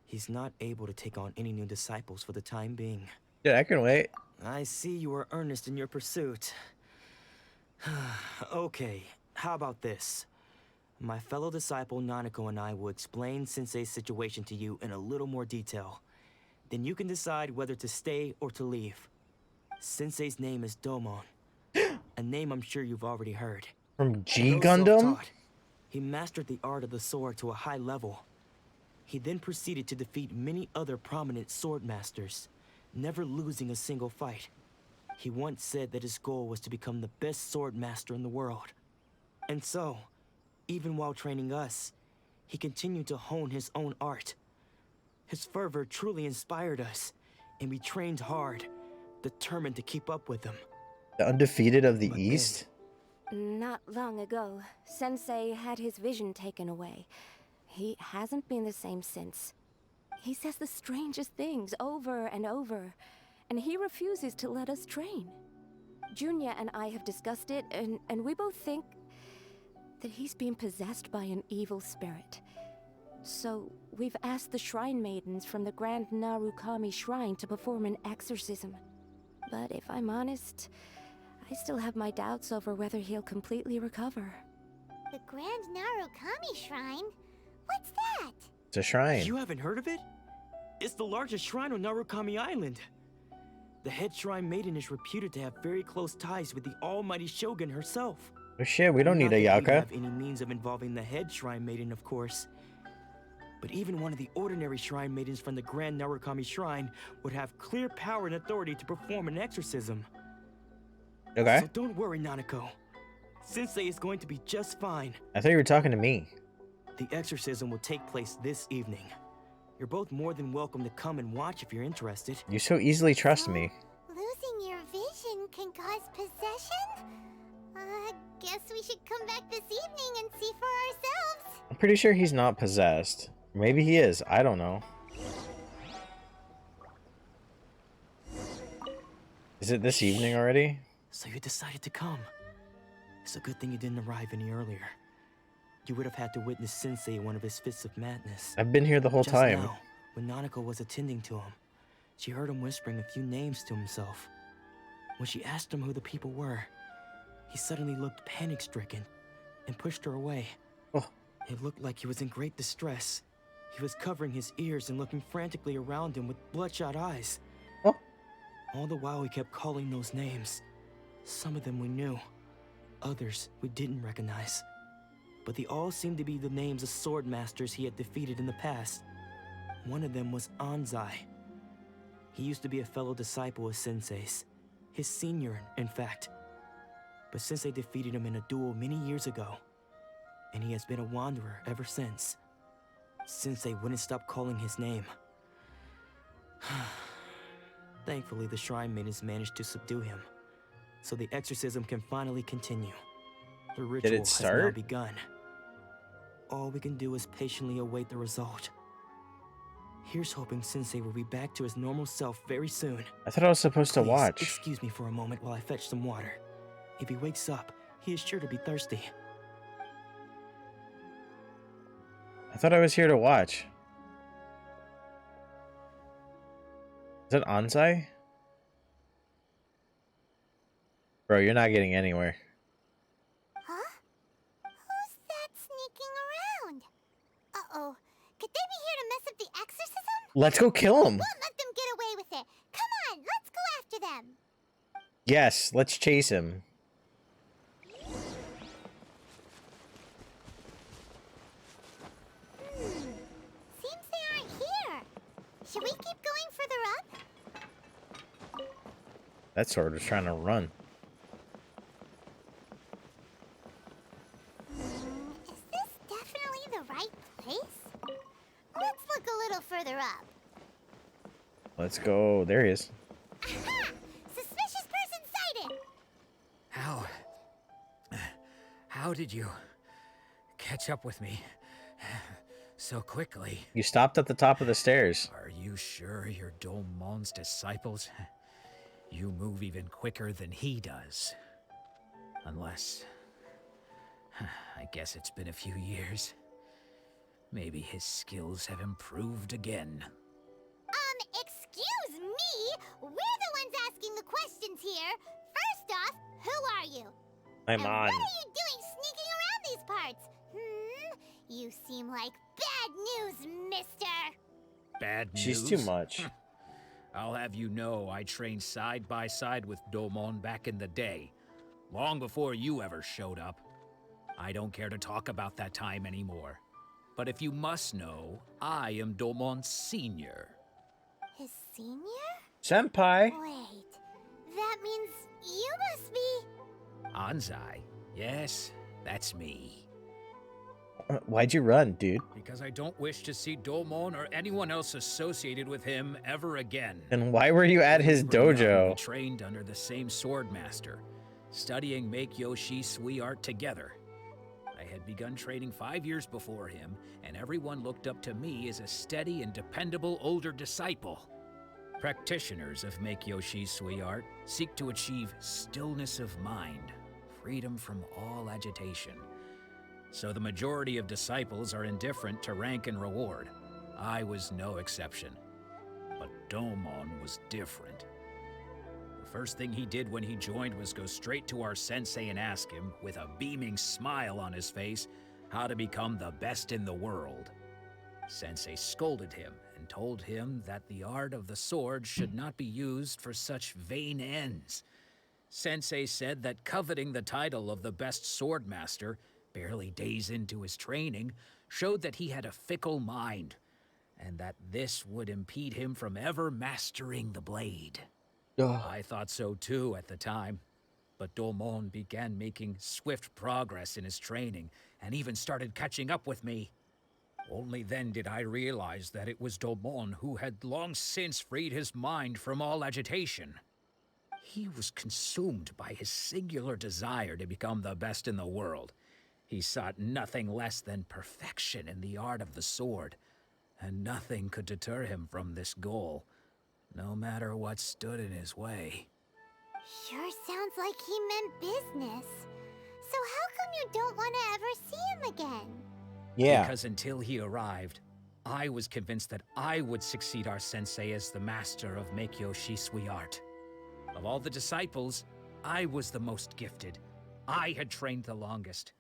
He's not able to take on any new disciples for the time being. Yeah, I can wait. I see you are earnest in your pursuit. Okay, how about this? My fellow disciple Nanako and I will explain Sensei's situation to you in a little more detail. Then you can decide whether to stay or to leave. Sensei's name is Domon, a name I'm sure you've already heard. From G Though Gundam? self-taught, he mastered the art of the sword to a high level. He then proceeded to defeat many other prominent sword masters, never losing a single fight. He once said that his goal was to become the best sword master in the world. And so, even while training us, he continued to hone his own art. His fervor truly inspired us, and we trained hard, determined to keep up with him. The undefeated of the East? Not long ago, Sensei had his vision taken away. He hasn't been the same since. He says the strangest things over and over, and he refuses to let us train. Junya and I have discussed it, and we both think that he's been possessed by an evil spirit. So, we've asked the shrine maidens from the Grand Narukami Shrine to perform an exorcism. But if I'm honest, I still have my doubts over whether he'll completely recover. The Grand Narukami Shrine? What's that? It's a shrine. You haven't heard of it? It's the largest shrine on Narukami Island. The head shrine maiden is reputed to have very close ties with the almighty Shogun herself. Oh shit, we don't need a Not that we Yaka. have any means of involving the head shrine maiden, of course. But even one of the ordinary shrine maidens from the Grand Narukami Shrine would have clear power and authority to perform an exorcism. Okay. So don't worry, Nanako. Sensei is going to be just fine. I thought you were talking to me. The exorcism will take place this evening. You're both more than welcome to come and watch if you're interested. You so easily trust me. Losing your vision can cause possession? Guess we should come back this evening and see for ourselves. I'm pretty sure he's not possessed. Maybe he is. I don't know. Is it this evening already? So you decided to come. It's a good thing you didn't arrive any earlier. You would have had to witness Sensei in one of his fits of madness. I've been here the whole Just time. Now, when Nanako was attending to him, she heard him whispering a few names to himself. When she asked him who the people were, he suddenly looked panic-stricken and pushed her away. Oh. It looked like he was in great distress. He was covering his ears and looking frantically around him with bloodshot eyes. Oh. All the while he kept calling those names. Some of them we knew, others we didn't recognize. But they all seemed to be the names of sword masters he had defeated in the past. One of them was Anzai. He used to be a fellow disciple of Sensei's. His senior, in fact. But Sensei defeated him in a duel many years ago. And he has been a wanderer ever since. Sensei wouldn't stop calling his name. Thankfully, the shrine maidens managed to subdue him. So the exorcism can finally continue. The ritual has now begun. All we can do is patiently await the result. Here's hoping Sensei will be back to his normal self very soon. I thought I was supposed to Please, watch. Excuse me for a moment while I fetch some water. If he wakes up, he is sure to be thirsty. I thought I was here to watch. Is that Anzai? Bro, you're not getting anywhere. Huh? Who's that sneaking around? Uh-oh. Could they be here to mess up the exorcism? Let's go kill him. Won't let them get away with it. Come on, let's go after them. Yes, let's chase him. Seems they aren't here. Should we keep going further up? That sword was trying to run. Is this definitely the right place? Let's look a little further up. Let's go. There he is. Aha! Suspicious person sighted! How did you catch up with me so quickly? You stopped at the top of the stairs. Are you sure you're Domon's disciples? You move even quicker than he does. Unless... I guess it's been a few years. Maybe his skills have improved again. Excuse me? We're the ones asking the questions here. First off, who are you? I'm and on. What are you doing sneaking around these parts? You seem like bad news, mister. Bad news? She's too much. I'll have you know I trained side by side with Domon back in the day, long before you ever showed up. I don't care to talk about that time anymore. But if you must know, I am Domon's senior. His senior? Senpai. Wait, that means you must be... Anzai. Yes, that's me. Why'd you run, dude? Because I don't wish to see Domon or anyone else associated with him ever again. And why were you at his We dojo? trained under the same sword master, studying Make-Yoshi Sui art together. I had begun training 5 years before him, and everyone looked up to me as a steady and dependable older disciple. Practitioners of Make-Yoshi Sui art seek to achieve stillness of mind, freedom from all agitation. So the majority of disciples are indifferent to rank and reward. I was no exception. But Domon was different. The first thing he did when he joined was go straight to our sensei and ask him, with a beaming smile on his face, how to become the best in the world. Sensei scolded him and told him that the art of the sword should not be used for such vain ends. Sensei said that coveting the title of the best sword master, barely days into his training, showed that he had a fickle mind, and that this would impede him from ever mastering the blade. Ugh. I thought so too at the time, but Domon began making swift progress in his training, and even started catching up with me. Only then did I realize that it was Domon who had long since freed his mind from all agitation. He was consumed by his singular desire to become the best in the world. He sought nothing less than perfection in the art of the sword, and nothing could deter him from this goal, no matter what stood in his way. Sure sounds like he meant business. So how come you don't want to ever see him again? Yeah. Because until he arrived, I was convinced that I would succeed our sensei as the master of Meikyo Shisui art. Of all the disciples, I was the most gifted. I had trained the longest.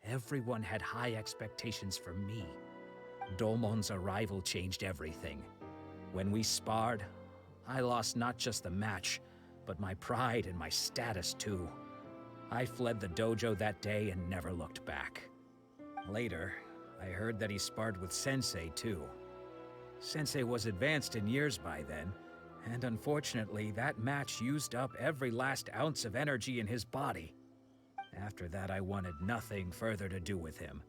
Everyone had high expectations for me. Domon's arrival changed everything. When we sparred, I lost not just the match, but my pride and my status too. I fled the dojo that day and never looked back. Later, I heard that he sparred with Sensei too. Sensei was advanced in years by then, and unfortunately that match used up every last ounce of energy in his body. After that, I wanted nothing further to do with him.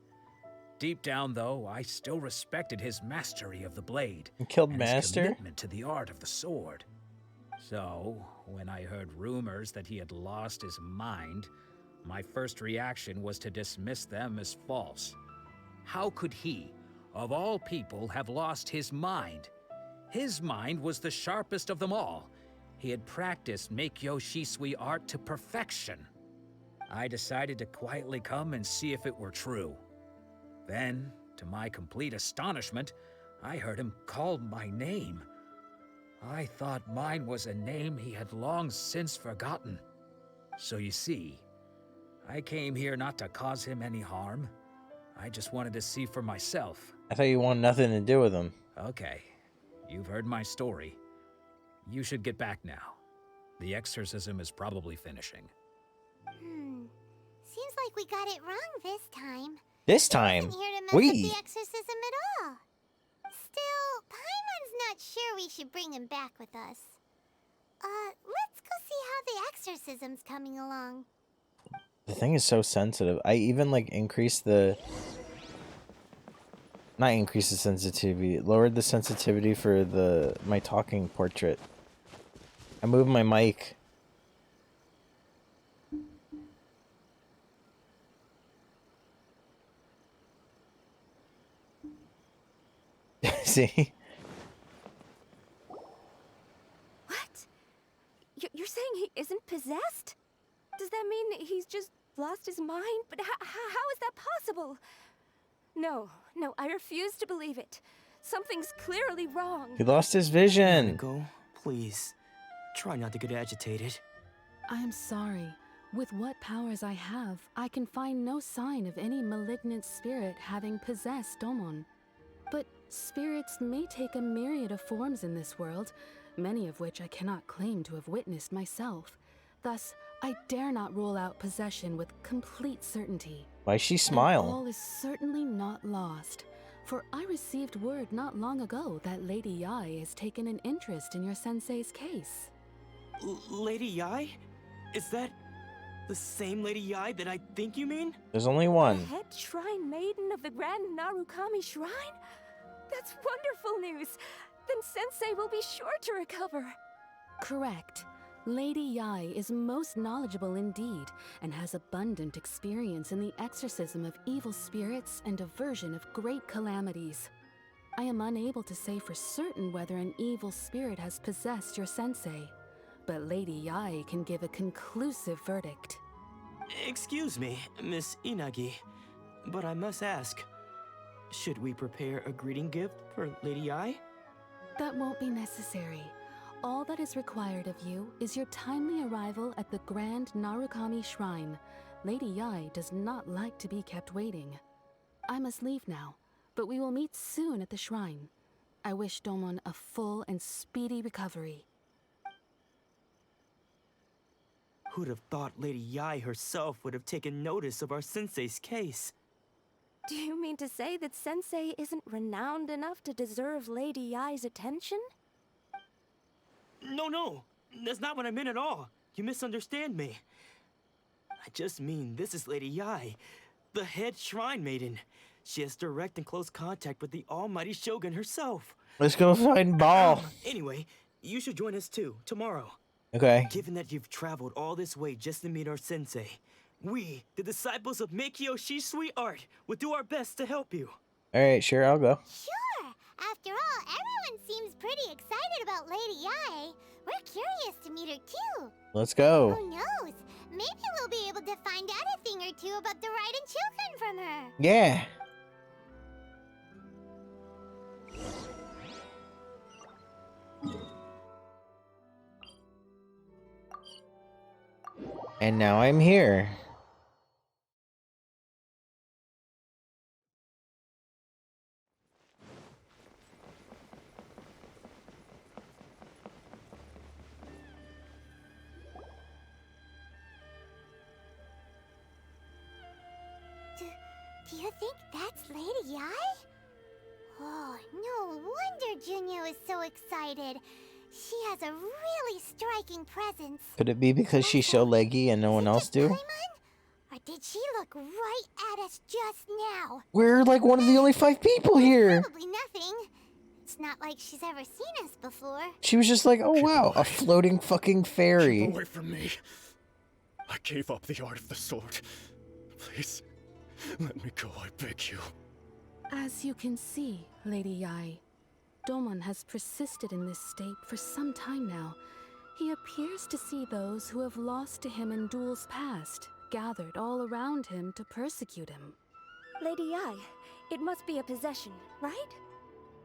Deep down, though, I still respected his mastery of the blade You killed and Master? his commitment to the art of the sword. So, when I heard rumors that he had lost his mind, my first reaction was to dismiss them as false. How could he, of all people, have lost his mind? His mind was the sharpest of them all. He had practiced Meikyo Shisui art to perfection. I decided to quietly come and see if it were true. Then, to my complete astonishment, I heard him call my name. I thought mine was a name he had long since forgotten. So you see, I came here not to cause him any harm. I just wanted to see for myself. I thought you wanted nothing to do with him. Okay, you've heard my story. You should get back now. The exorcism is probably finishing. Seems like we got it wrong this time. This time? He wasn't here to mess with We? the exorcism at all. Still, Paimon's not sure we should bring him back with us. Let's go see how the exorcism's coming along. The thing is so sensitive. I even like increased the... Not increase the sensitivity. Lowered the sensitivity for my talking portrait. I moved my mic. See? What? You're saying he isn't possessed? Does that mean he's just lost his mind? But how is that possible? No, I refuse to believe it. Something's clearly wrong. He lost his vision. Go, please. Try not to get agitated. I am sorry. With what powers I have, I can find no sign of any malignant spirit having possessed Domon. But spirits may take a myriad of forms in this world, many of which I cannot claim to have witnessed myself. Thus, I dare not rule out possession with complete certainty. Why she smile? And all is certainly not lost, for I received word not long ago that Lady Yai has taken an interest in your sensei's case. Lady Yai? Is that the same Lady Yai that I think you mean? There's only one. The head shrine maiden of the Grand Narukami Shrine? That's wonderful news! Then Sensei will be sure to recover. Correct. Lady Yai is most knowledgeable indeed, and has abundant experience in the exorcism of evil spirits and aversion of great calamities. I am unable to say for certain whether an evil spirit has possessed your sensei, but Lady Yai can give a conclusive verdict. Excuse me, Miss Inagi, but I must ask, should we prepare a greeting gift for Lady Yai? That won't be necessary. All that is required of you is your timely arrival at the Grand Narukami Shrine. Lady Yai does not like to be kept waiting. I must leave now, but we will meet soon at the shrine. I wish Domon a full and speedy recovery. Who'd have thought Lady Yai herself would have taken notice of our sensei's case? Do you mean to say that Sensei isn't renowned enough to deserve Lady Yai's attention? No, that's not what I meant at all. You misunderstand me. I just mean this is Lady Yai, the head shrine maiden. She has direct and close contact with the almighty Shogun herself. Let's go find Ball. Anyway, you should join us too, tomorrow. Okay. Given that you've traveled all this way just to meet our sensei, we, the disciples of Meikyo Shisui Art, will do our best to help you. Alright, sure, I'll go. Sure! After all, everyone seems pretty excited about Lady Yai. We're curious to meet her too. Let's go. Who knows? Maybe we'll be able to find out a thing or two about the Raiden children from her. Yeah. And now I'm here. Do you think that's Lady Yai? Oh, no wonder Junyo is so excited. She has a really striking presence. Could it be because she's so leggy and no one else do? Or did she look right at us just now? We're like one of the only 5 people here. Probably nothing. It's not like she's ever seen us before. She was just like, oh wow, a floating fucking fairy. Keep away from me. I gave up the art of the sword. Please, let me go, I beg you. As you can see, Lady Yai, Domon has persisted in this state for some time now. He appears to see those who have lost to him in duels past, gathered all around him to persecute him. Lady Yai, it must be a possession, right?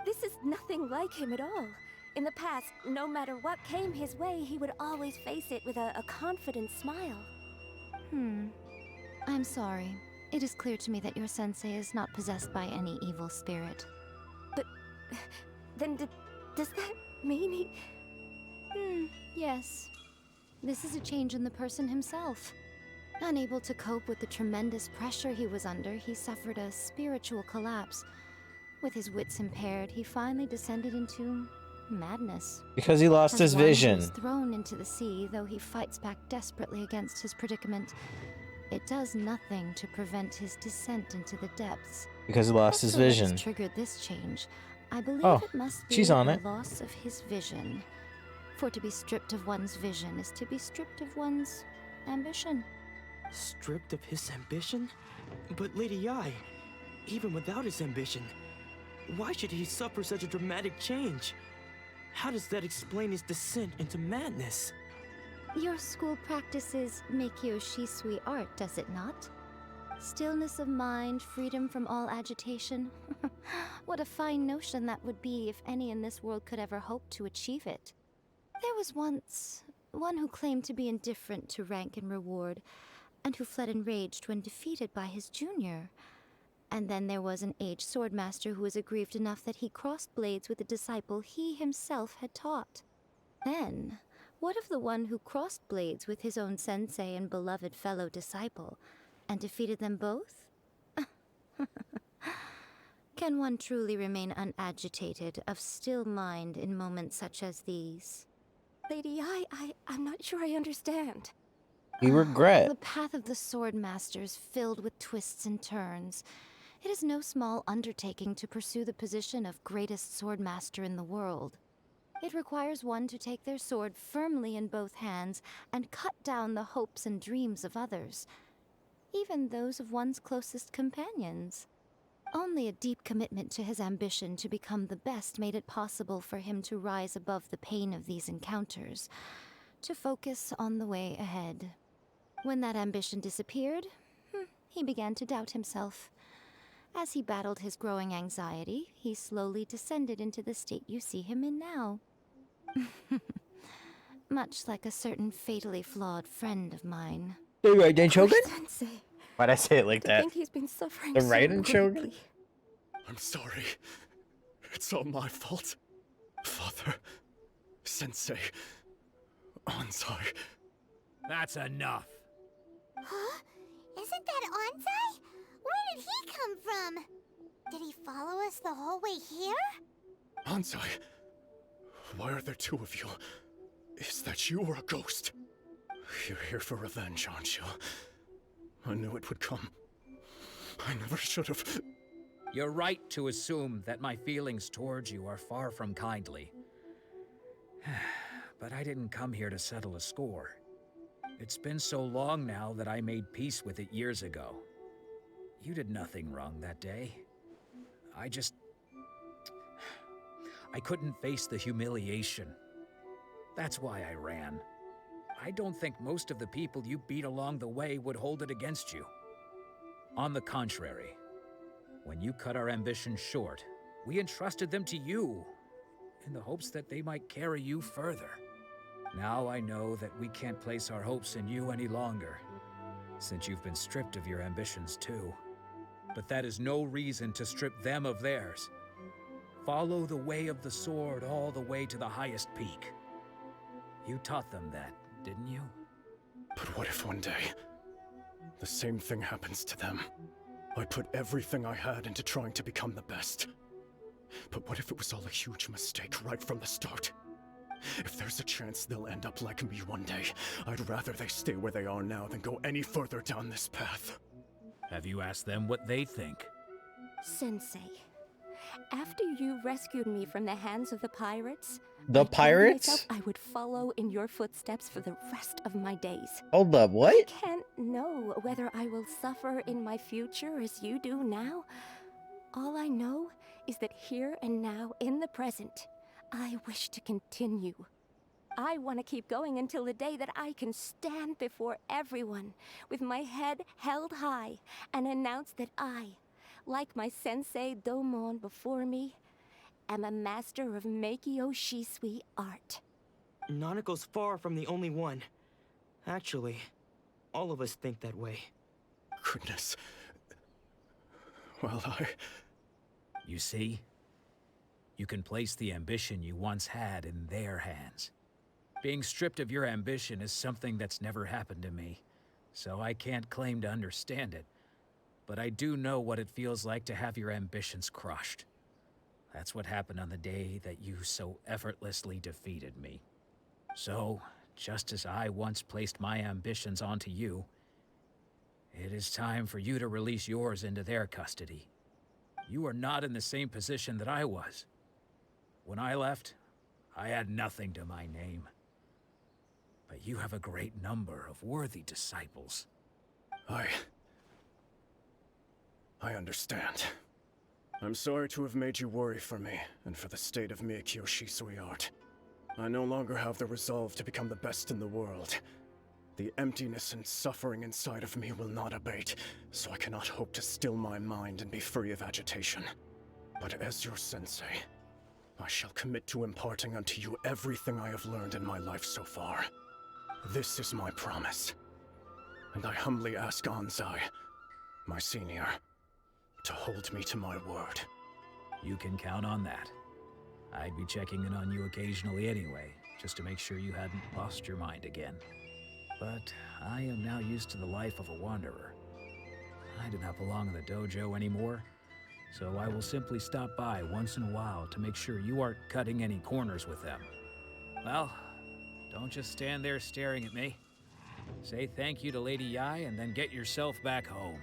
This is nothing like him at all. In the past, no matter what came his way, he would always face it with a confident smile. I'm sorry. It is clear to me that your sensei is not possessed by any evil spirit. But then does that mean he... Yes. This is a change in the person himself. Unable to cope with the tremendous pressure he was under, he suffered a spiritual collapse. With his wits impaired, he finally descended into madness. Because he lost his vision. He was thrown into the sea, though he fights back desperately against his predicament. It does nothing to prevent his descent into the depths. Because he lost his vision. What triggered this change? I believe it must be she's on the it. loss of his vision. For to be stripped of one's vision is to be stripped of one's ambition. Stripped of his ambition? But Lady Yai, even without his ambition, why should he suffer such a dramatic change? How does that explain his descent into madness? Your school practices Meikyo Shisui art, does it not? Stillness of mind, freedom from all agitation. What a fine notion that would be if any in this world could ever hope to achieve it. There was once one who claimed to be indifferent to rank and reward, and who fled enraged when defeated by his junior. And then there was an aged swordmaster who was aggrieved enough that he crossed blades with a disciple he himself had taught. Then, what of the one who crossed blades with his own sensei and beloved fellow disciple, and defeated them both? Can one truly remain unagitated, of still mind in moments such as these? Lady Yai, I'm not sure I understand. You regret. The path of the swordmaster is filled with twists and turns. It is no small undertaking to pursue the position of greatest swordmaster in the world. It requires one to take their sword firmly in both hands and cut down the hopes and dreams of others, even those of one's closest companions. Only a deep commitment to his ambition to become the best made it possible for him to rise above the pain of these encounters, to focus on the way ahead. When that ambition disappeared, he began to doubt himself. As he battled his growing anxiety, he slowly descended into the state you see him in now. Much like a certain fatally flawed friend of mine. The Raiden Shogun? Sensei. Why'd I say it like To that? think he's been suffering The so Raiden Shogun? greatly. I'm sorry. It's all my fault. Father, Sensei, Onsai. That's enough. Huh? Isn't that Onsai? Where did he come from? Did he follow us the whole way here? Anzai, why are there two of you? Is that you or a ghost? You're here for revenge, aren't you? I knew it would come. I never should have. You're right to assume that my feelings towards you are far from kindly. But I didn't come here to settle a score. It's been so long now that I made peace with it years ago. You did nothing wrong that day. I couldn't face the humiliation. That's why I ran. I don't think most of the people you beat along the way would hold it against you. On the contrary, when you cut our ambitions short, we entrusted them to you, in the hopes that they might carry you further. Now I know that we can't place our hopes in you any longer, since you've been stripped of your ambitions too. But that is no reason to strip them of theirs. Follow the way of the sword all the way to the highest peak. You taught them that, didn't you? But what if one day, the same thing happens to them? I put everything I had into trying to become the best. But what if it was all a huge mistake right from the start? If there's a chance they'll end up like me one day, I'd rather they stay where they are now than go any further down this path. Have you asked them what they think? Sensei, after you rescued me from the hands of the pirates, The I told pirates? myself I would follow in your footsteps for the rest of my days. Hold up, I what? can't know whether I will suffer in my future as you do now. All I know is that here and now, in the present, I wish to continue. I want to keep going until the day that I can stand before everyone with my head held high and announce that I, like my sensei Domon before me, am a master of Meikyo Shisui art. Nanako's far from the only one. Actually, all of us think that way. Goodness. Well, You see? You can place the ambition you once had in their hands. Being stripped of your ambition is something that's never happened to me, so I can't claim to understand it. But I do know what it feels like to have your ambitions crushed. That's what happened on the day that you so effortlessly defeated me. So, just as I once placed my ambitions onto you, it is time for you to release yours into their custody. You are not in the same position that I was. When I left, I had nothing to my name. But you have a great number of worthy disciples. I understand. I'm sorry to have made you worry for me, and for the state of Meikyo Shisui art. I no longer have the resolve to become the best in the world. The emptiness and suffering inside of me will not abate, so I cannot hope to still my mind and be free of agitation. But as your sensei, I shall commit to imparting unto you everything I have learned in my life so far. This is my promise. And I humbly ask Anzai, my senior, to hold me to my word. You can count on that. I'd be checking in on you occasionally anyway, just to make sure you hadn't lost your mind again. But I am now used to the life of a wanderer. I do not belong in the dojo anymore, so I will simply stop by once in a while to make sure you aren't cutting any corners with them. Well, don't just stand there staring at me. Say thank you to Lady Yai and then get yourself back home.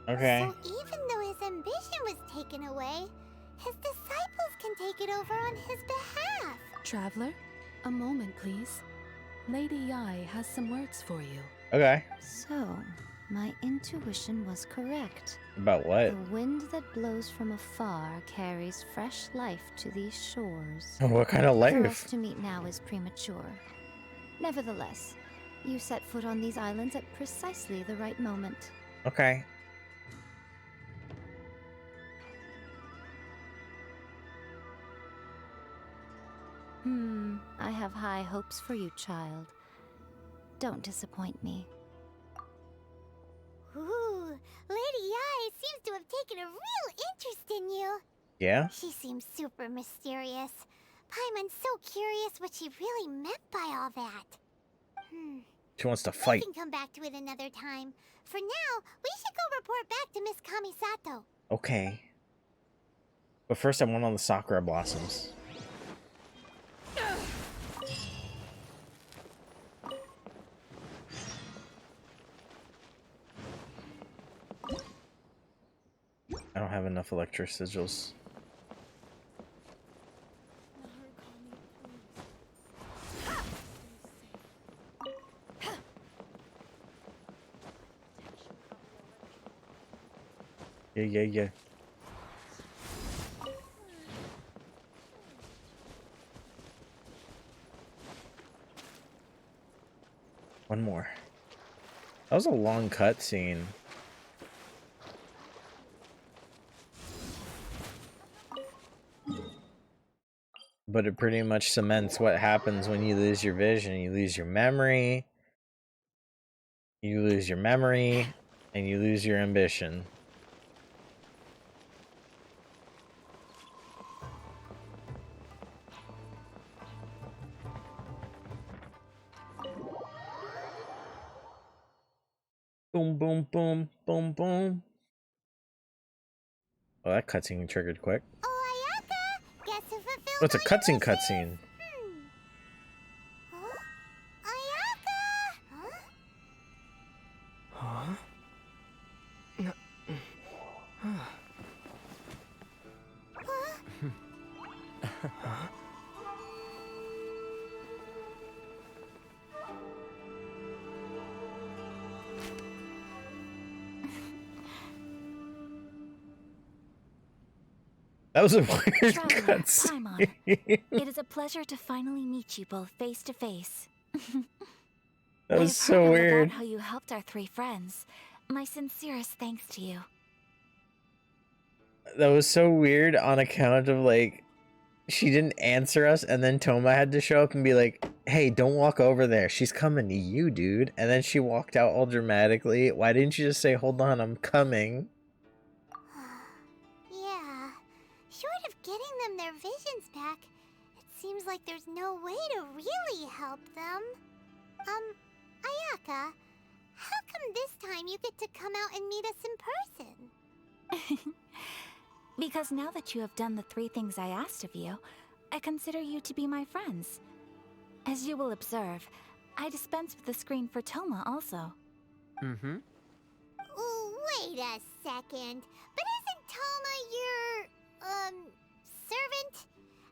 Okay. So even though his ambition was taken away, his disciples can take it over on his behalf. Traveler, a moment, please. Lady Yai has some words for you. Okay. So, my intuition was correct. About what? The wind that blows from afar carries fresh life to these shores. What kind of For us life? to meet now is premature. Nevertheless, you set foot on these islands at precisely the right moment. Okay. I have high hopes for you, child. Don't disappoint me. Ooh, Lady Yai seems to have taken a real interest in you. Yeah? She seems super mysterious, Paimon's so curious what she really meant by all that. She wants to We fight. can come back to it another time. For now, we should go report back to Miss Kamisato. Okay. But first I want all the Sakura blossoms. I don't have enough electric sigils. Yeah. One more. That was a long cutscene. But it pretty much cements what happens when you lose your vision. You lose your memory. You lose your memory. And you lose your ambition. Boom, boom, boom, boom, boom. Oh, that cutscene triggered quick. Oh, Ayaka! Guess who fulfilled Oh, it's a all your cutscene wishes? cutscene. Huh? Ayaka! Huh? That was a weird Traveler, cutscene. Paimon, it is a pleasure to finally meet you both face to face. That was so I've heard all weird. about how you helped our three friends. My sincerest thanks to you. That was so weird on account of, like, she didn't answer us, and then Toma had to show up and be like, hey, don't walk over there. She's coming to you, dude. And then she walked out all dramatically. Why didn't you just say, hold on, I'm coming? Yeah. Short of getting them their visions back, it seems like there's no way to really help them. Ayaka, how come this time you get to come out and meet us in person? Because now that you have done the three things I asked of you, I consider you to be my friends. As you will observe, I dispense with the screen for Toma also. Mm-hmm. Wait a second. But isn't Toma your, servant?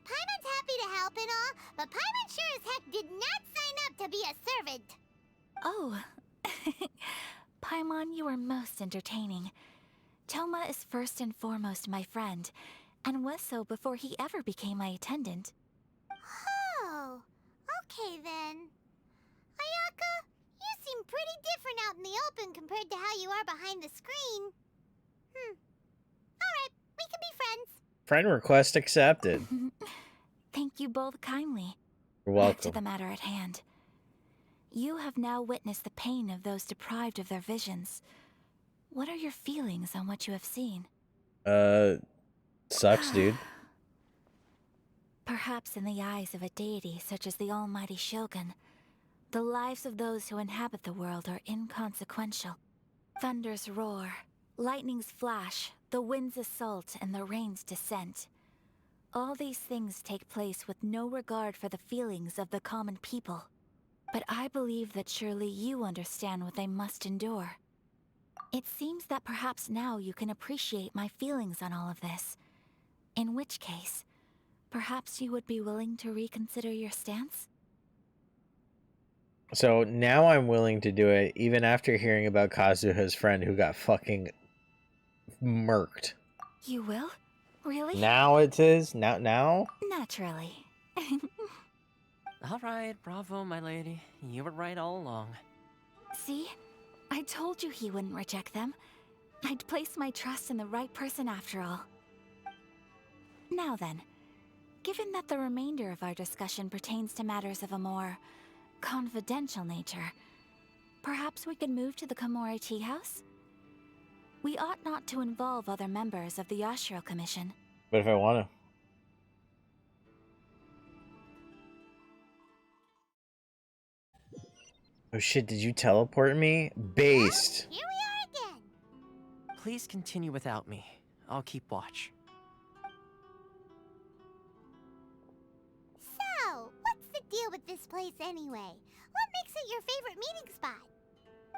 Paimon's happy to help and all, but Paimon sure as heck did not sign up to be a servant. Oh. Paimon, you are most entertaining. Toma is first and foremost my friend, and was so before he ever became my attendant. Oh, okay then. Ayaka, you seem pretty different out in the open compared to how you are behind the screen. Alright, we can be friends. Friend request accepted. Thank you both kindly. You're Back to welcome. the matter at hand. You have now witnessed the pain of those deprived of their visions. What are your feelings on what you have seen? Sucks, dude. Perhaps in the eyes of a deity such as the almighty Shogun, the lives of those who inhabit the world are inconsequential. Thunders roar, lightnings flash, the winds assault, and the rains descent. All these things take place with no regard for the feelings of the common people. But I believe that surely you understand what they must endure. It seems that perhaps now you can appreciate my feelings on all of this. In which case, perhaps you would be willing to reconsider your stance? So now I'm willing to do it, even after hearing about Kazuha's friend who got fucking murked. You will? Really? Now it is? Now? Naturally. All right, bravo, my lady. You were right all along. See? I told you he wouldn't reject them. I'd placed my trust in the right person after all. Now then, given that the remainder of our discussion pertains to matters of a more confidential nature, perhaps we could move to the Komori Tea House? We ought not to involve other members of the Yashiro Commission. But if I want to. Oh shit, did you teleport me? Based. Here we are again. Please continue without me. I'll keep watch. So, what's the deal with this place anyway? What makes it your favorite meeting spot?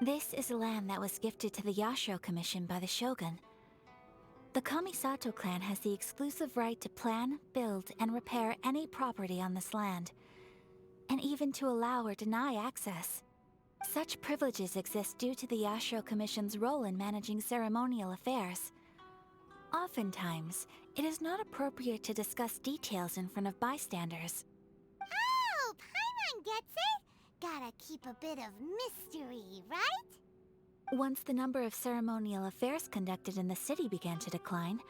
This is land that was gifted to the Yashiro Commission by the Shogun. The Kamisato clan has the exclusive right to plan, build, and repair any property on this land, and even to allow or deny access. Such privileges exist due to the Yashiro Commission's role in managing ceremonial affairs. Oftentimes, it is not appropriate to discuss details in front of bystanders. Oh, Paimon gets it. Gotta keep a bit of mystery, right? Once the number of ceremonial affairs conducted in the city began to decline,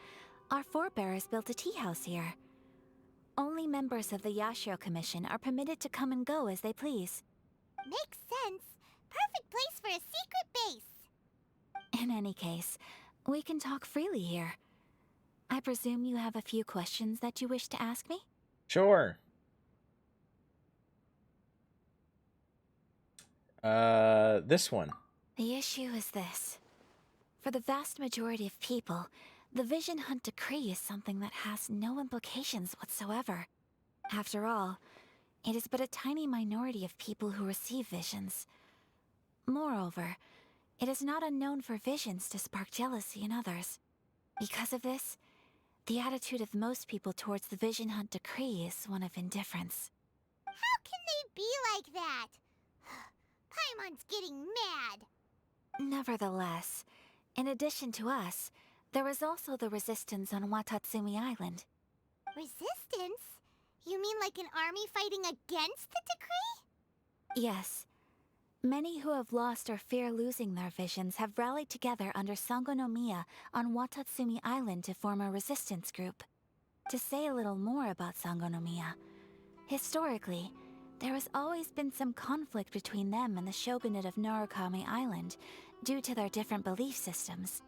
our forebears built a tea house here. Only members of the Yashiro Commission are permitted to come and go as they please. Makes sense. Perfect place for a secret base. In any case, we can talk freely here. I presume you have a few questions that you wish to ask me? Sure. This one. The issue is this. For the vast majority of people, the Vision Hunt Decree is something that has no implications whatsoever. After all, it is but a tiny minority of people who receive visions. Moreover, it is not unknown for visions to spark jealousy in others. Because of this, the attitude of most people towards the Vision Hunt Decree is one of indifference. How can they be like that? Paimon's getting mad. Nevertheless, in addition to us, there is also the resistance on Watatsumi Island. Resistance? You mean like an army fighting against the decree? Yes. Many who have lost or fear losing their visions have rallied together under Sangonomiya on Watatsumi Island to form a resistance group. To say a little more about Sangonomiya, historically, there has always been some conflict between them and the shogunate of Narukami Island due to their different belief systems.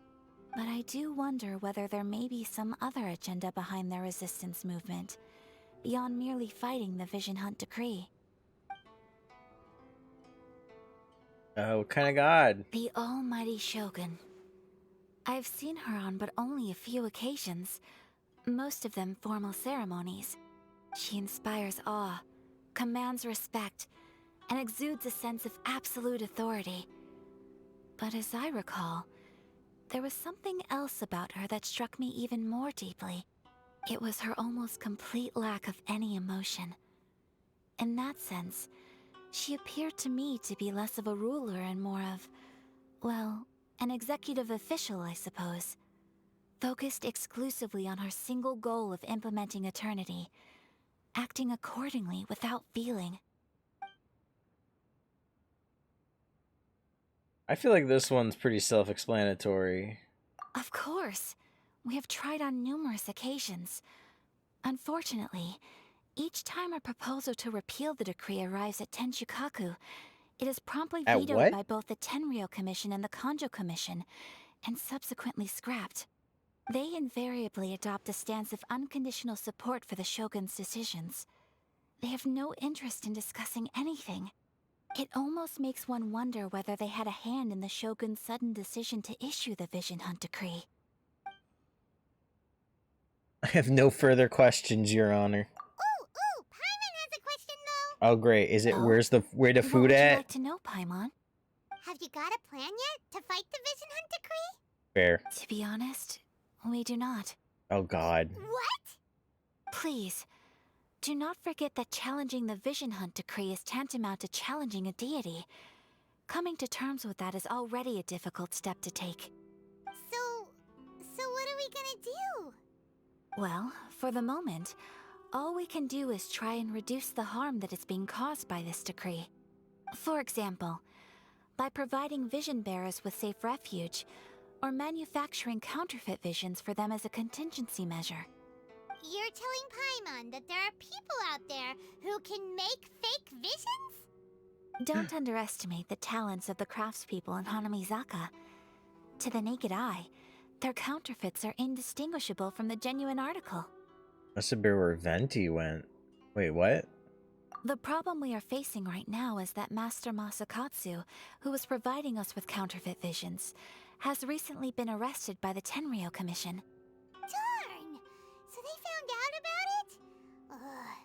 But I do wonder whether there may be some other agenda behind their resistance movement, beyond merely fighting the Vision Hunt Decree. What kind of god? The almighty Shogun. I've seen her on but only a few occasions, most of them formal ceremonies. She inspires awe, commands respect, and exudes a sense of absolute authority. But as I recall, there was something else about her that struck me even more deeply. It was her almost complete lack of any emotion. In that sense, she appeared to me to be less of a ruler and more of, well, an executive official, I suppose. Focused exclusively on her single goal of implementing eternity, acting accordingly without feeling. I feel like this one's pretty self-explanatory. Of course. We have tried on numerous occasions. Unfortunately, each time a proposal to repeal the decree arrives at Tenshukaku, it is promptly At vetoed what? by both the Tenryou Commission and the Kanjo Commission, and subsequently scrapped. They invariably adopt a stance of unconditional support for the Shogun's decisions. They have no interest in discussing anything. It almost makes one wonder whether they had a hand in the Shogun's sudden decision to issue the Vision Hunt Decree. I have no further questions, Your Honor. Ooh, Paimon has a question though. Oh great, is it Oh? where the What food would you at? like to know, Paimon? Have you got a plan yet to fight the Vision Hunt decree? Fair. To be honest, we do not. Oh god. What? Please, do not forget that challenging the Vision Hunt Decree is tantamount to challenging a deity. Coming to terms with that is already a difficult step to take. So what are we gonna do? Well, for the moment, all we can do is try and reduce the harm that is being caused by this decree. For example, by providing vision bearers with safe refuge, or manufacturing counterfeit visions for them as a contingency measure. You're telling Paimon that there are people out there who can make fake visions? Don't underestimate the talents of the craftspeople in Hanamizaka. To the naked eye, their counterfeits are indistinguishable from the genuine article. Must have been where Venti went. Wait, what? The problem we are facing right now is that Master Masakatsu, who was providing us with counterfeit visions, has recently been arrested by the Tenryou Commission. Darn! So they found out about it? Ugh.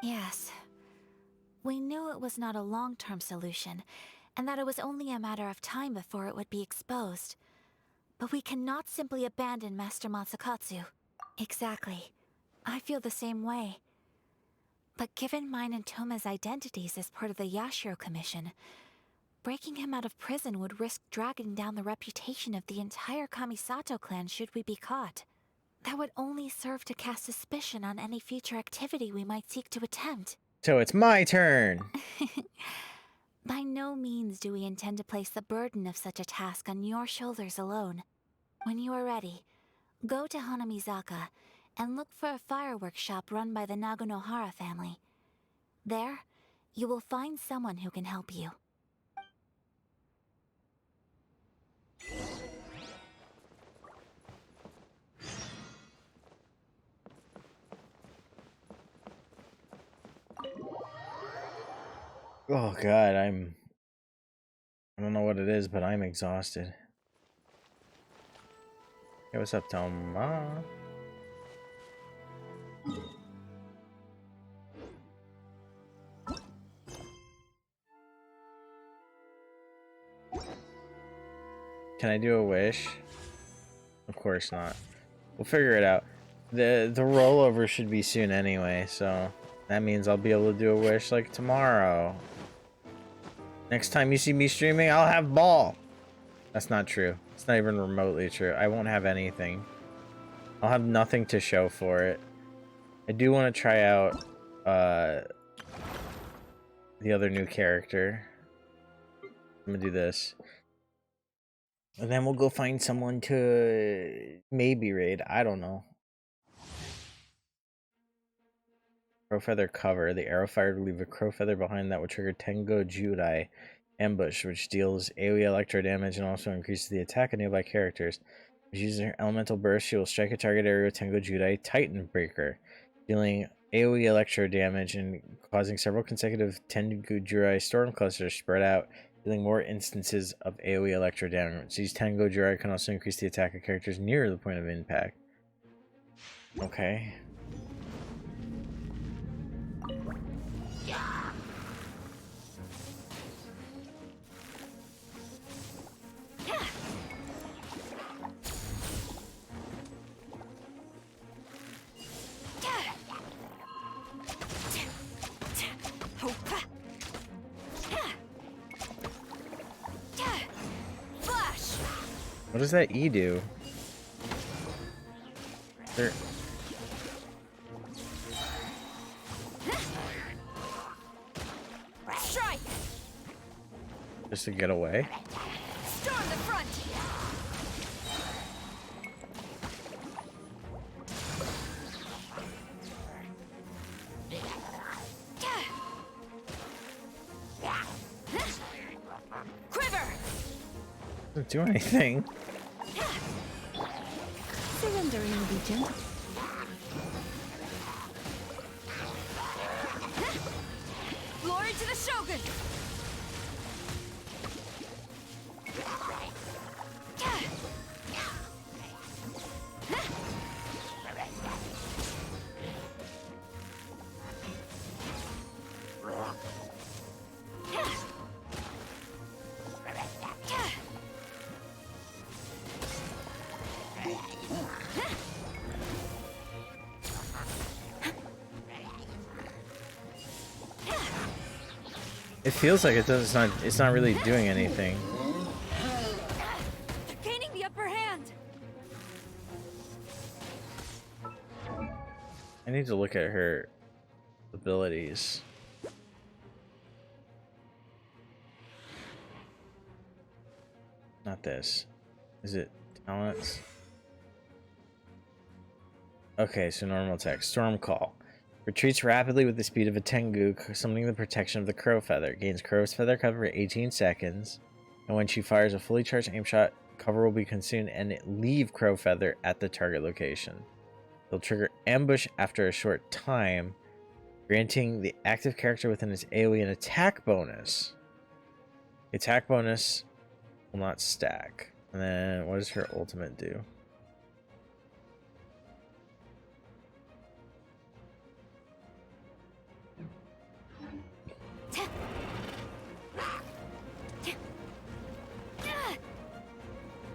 Yes. We knew it was not a long-term solution, and that it was only a matter of time before it would be exposed. But we cannot simply abandon Master Masakatsu. Exactly. I feel the same way. But given mine and Toma's identities as part of the Yashiro Commission, breaking him out of prison would risk dragging down the reputation of the entire Kamisato clan should we be caught. That would only serve to cast suspicion on any future activity we might seek to attempt. So it's my turn. By no means do we intend to place the burden of such a task on your shoulders alone. When you are ready, go to Hanamizaka and look for a fireworks shop run by the Nagonohara family. There, you will find someone who can help you. Oh god, I don't know what it is, but I'm exhausted. Hey, what's up, Toma? Can I do a wish? Of course not. We'll figure it out. The rollover should be soon anyway, so that means I'll be able to do a wish like tomorrow. Next time you see me streaming, I'll have ball. That's not true. It's not even remotely true. I won't have anything. I'll have nothing to show for it. I do want to try out the other new character. I'm gonna do this. And then we'll go find someone to maybe raid. I don't know. Crow feather cover. The arrow fired will leave a crow feather behind that will trigger Tengo Judai ambush, which deals AoE electro damage and also increases the attack of nearby characters. If she uses her elemental burst, she will strike a target area with Tengo Judai Titan Breaker, dealing AoE electro damage and causing several consecutive Tengo Judai storm clusters spread out, dealing more instances of AoE electro damage. These Tengo Judai can also increase the attack of characters near the point of impact. Okay. What does that E do? There. Strike! Just to get away? Storm the front! Quiver! Doesn't do anything. Surrendering allegiance. Glory to the Shogun! It feels like it does. It's not really doing anything. Gaining the upper hand! I need to look at her abilities. Not this. Is it talents? Okay, so normal attack. Storm Call. Retreats rapidly with the speed of a Tengu, summoning the protection of the Crow Feather. Gains Crow's Feather cover for 18 seconds. And when she fires a fully charged aim shot, cover will be consumed and leave Crow Feather at the target location. It'll trigger ambush after a short time. Granting the active character within his AoE an attack bonus. Attack bonus will not stack. And then what does her ultimate do?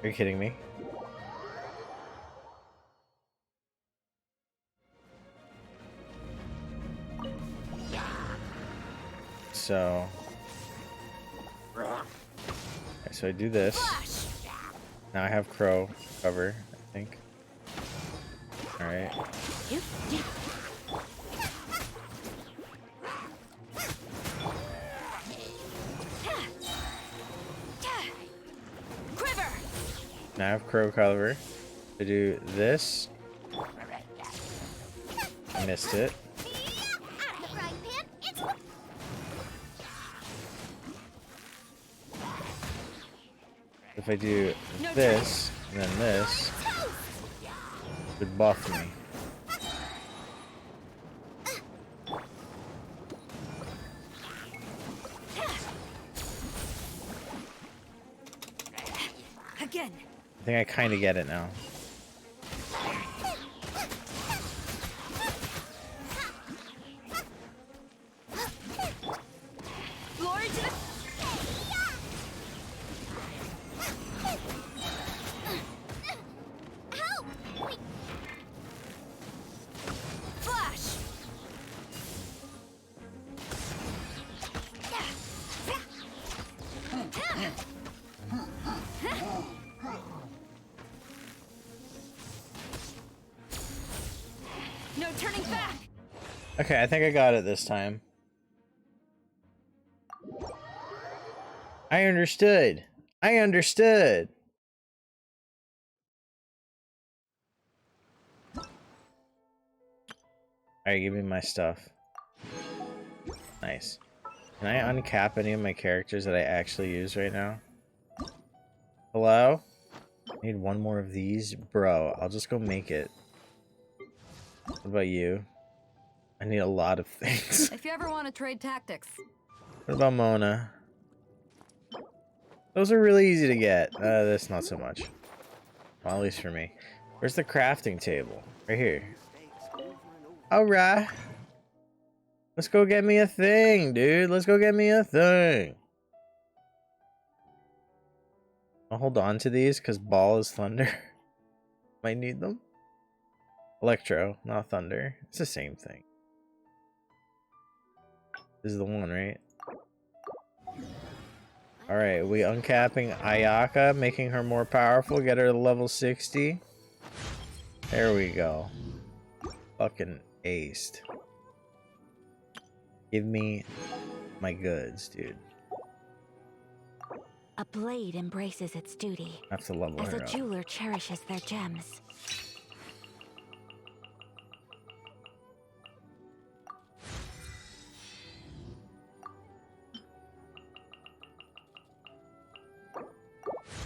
Are you kidding me? So, okay, so I do this. Now I have Crow cover, I think. All right. Now I have Crow cover. I do this. I missed it. If I do this, and then this, it would buff me. Again. I think I kind of get it now. Glory to the... Flash! No turning back! Okay, I think I got it this time. I understood. I understood. Alright, give me my stuff. Nice. Can I uncap any of my characters that I actually use right now? Hello? I need one more of these? Bro, I'll just go make it. What about you? I need a lot of things. If you ever want to trade tactics. What about Mona? Those are really easy to get. This not so much. Well, at least for me. Where's the crafting table? Right here. Alright. Let's go get me a thing, dude. Let's go get me a thing. I'll hold on to these because ball is thunder. Might need them. Electro, not thunder. It's the same thing. This is the one, right? Alright, we uncapping Ayaka, making her more powerful, get her to level 60. There we go. Fucking aced. Give me my goods, dude. A blade embraces its duty, I have to level as her a up. jeweler cherishes their gems.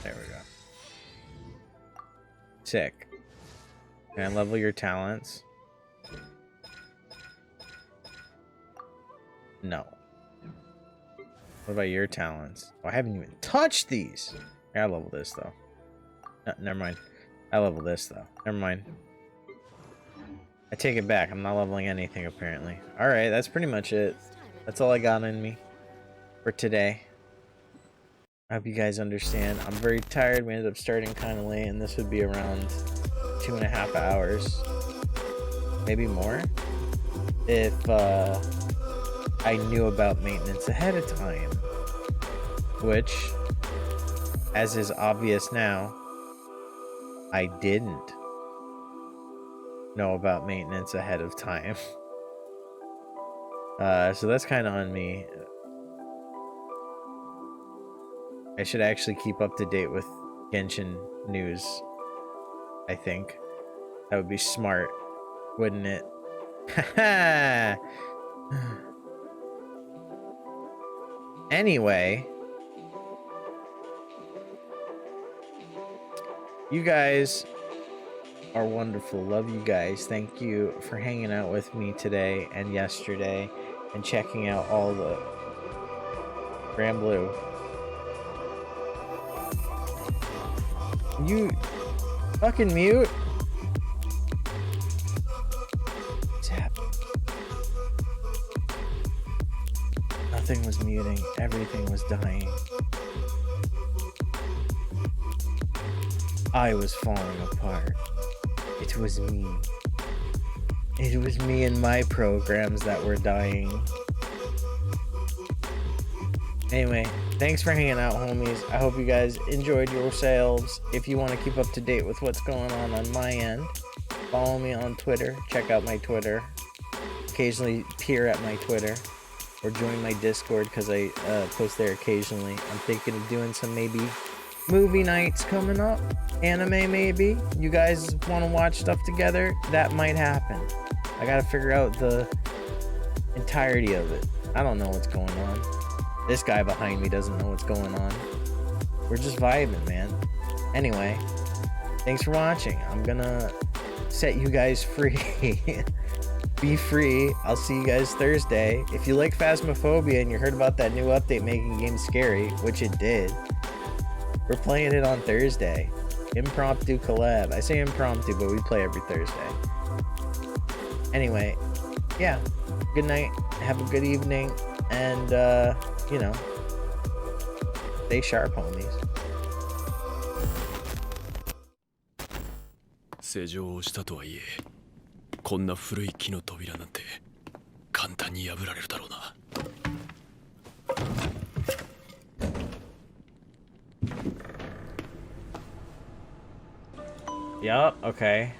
There we go. Sick. Can I level your talents? No. What about your talents? Oh, I haven't even touched these. I gotta level this though. No, never mind. I level this though. Never mind. I take it back. I'm not leveling anything apparently. Alright, that's pretty much it. That's all I got in me for today. I hope you guys understand. I'm very tired. We ended up starting kind of late, and this would be around 2.5 hours. Maybe more. If I knew about maintenance ahead of time. Which, as is obvious now, I didn't know about maintenance ahead of time. So that's kind of on me. I should actually keep up to date with Genshin news, I think. That would be smart, wouldn't it? Haha! Anyway, you guys are wonderful. Love you guys. Thank you for hanging out with me today and yesterday and checking out all the Grand Blue. You fucking mute. What's happening? Nothing was muting. Everything was dying. I was falling apart. It was me. It was me and my programs that were dying. Anyway, thanks for hanging out, homies. I hope you guys enjoyed yourselves. If you want to keep up to date with what's going on my end, follow me on Twitter. Check out my Twitter. Occasionally peer at my Twitter. Or join my Discord because I post there occasionally. I'm thinking of doing some maybe movie nights coming up. Anime maybe. You guys want to watch stuff together? That might happen. I gotta figure out the entirety of it. I don't know what's going on. This guy behind me doesn't know what's going on. We're just vibing, man. Anyway, thanks for watching. I'm gonna set you guys free. Be free. I'll see you guys Thursday. If you like Phasmophobia and you heard about that new update making games scary, which it did, we're playing it on Thursday. Impromptu collab. I say impromptu, but we play every Thursday. Anyway, yeah. Good night. Have a good evening. And, you know, stay sharp, homies. 施錠をしたとはいえ、こんな古い木の扉なんて簡単に破られるだろうな。Yup, okay.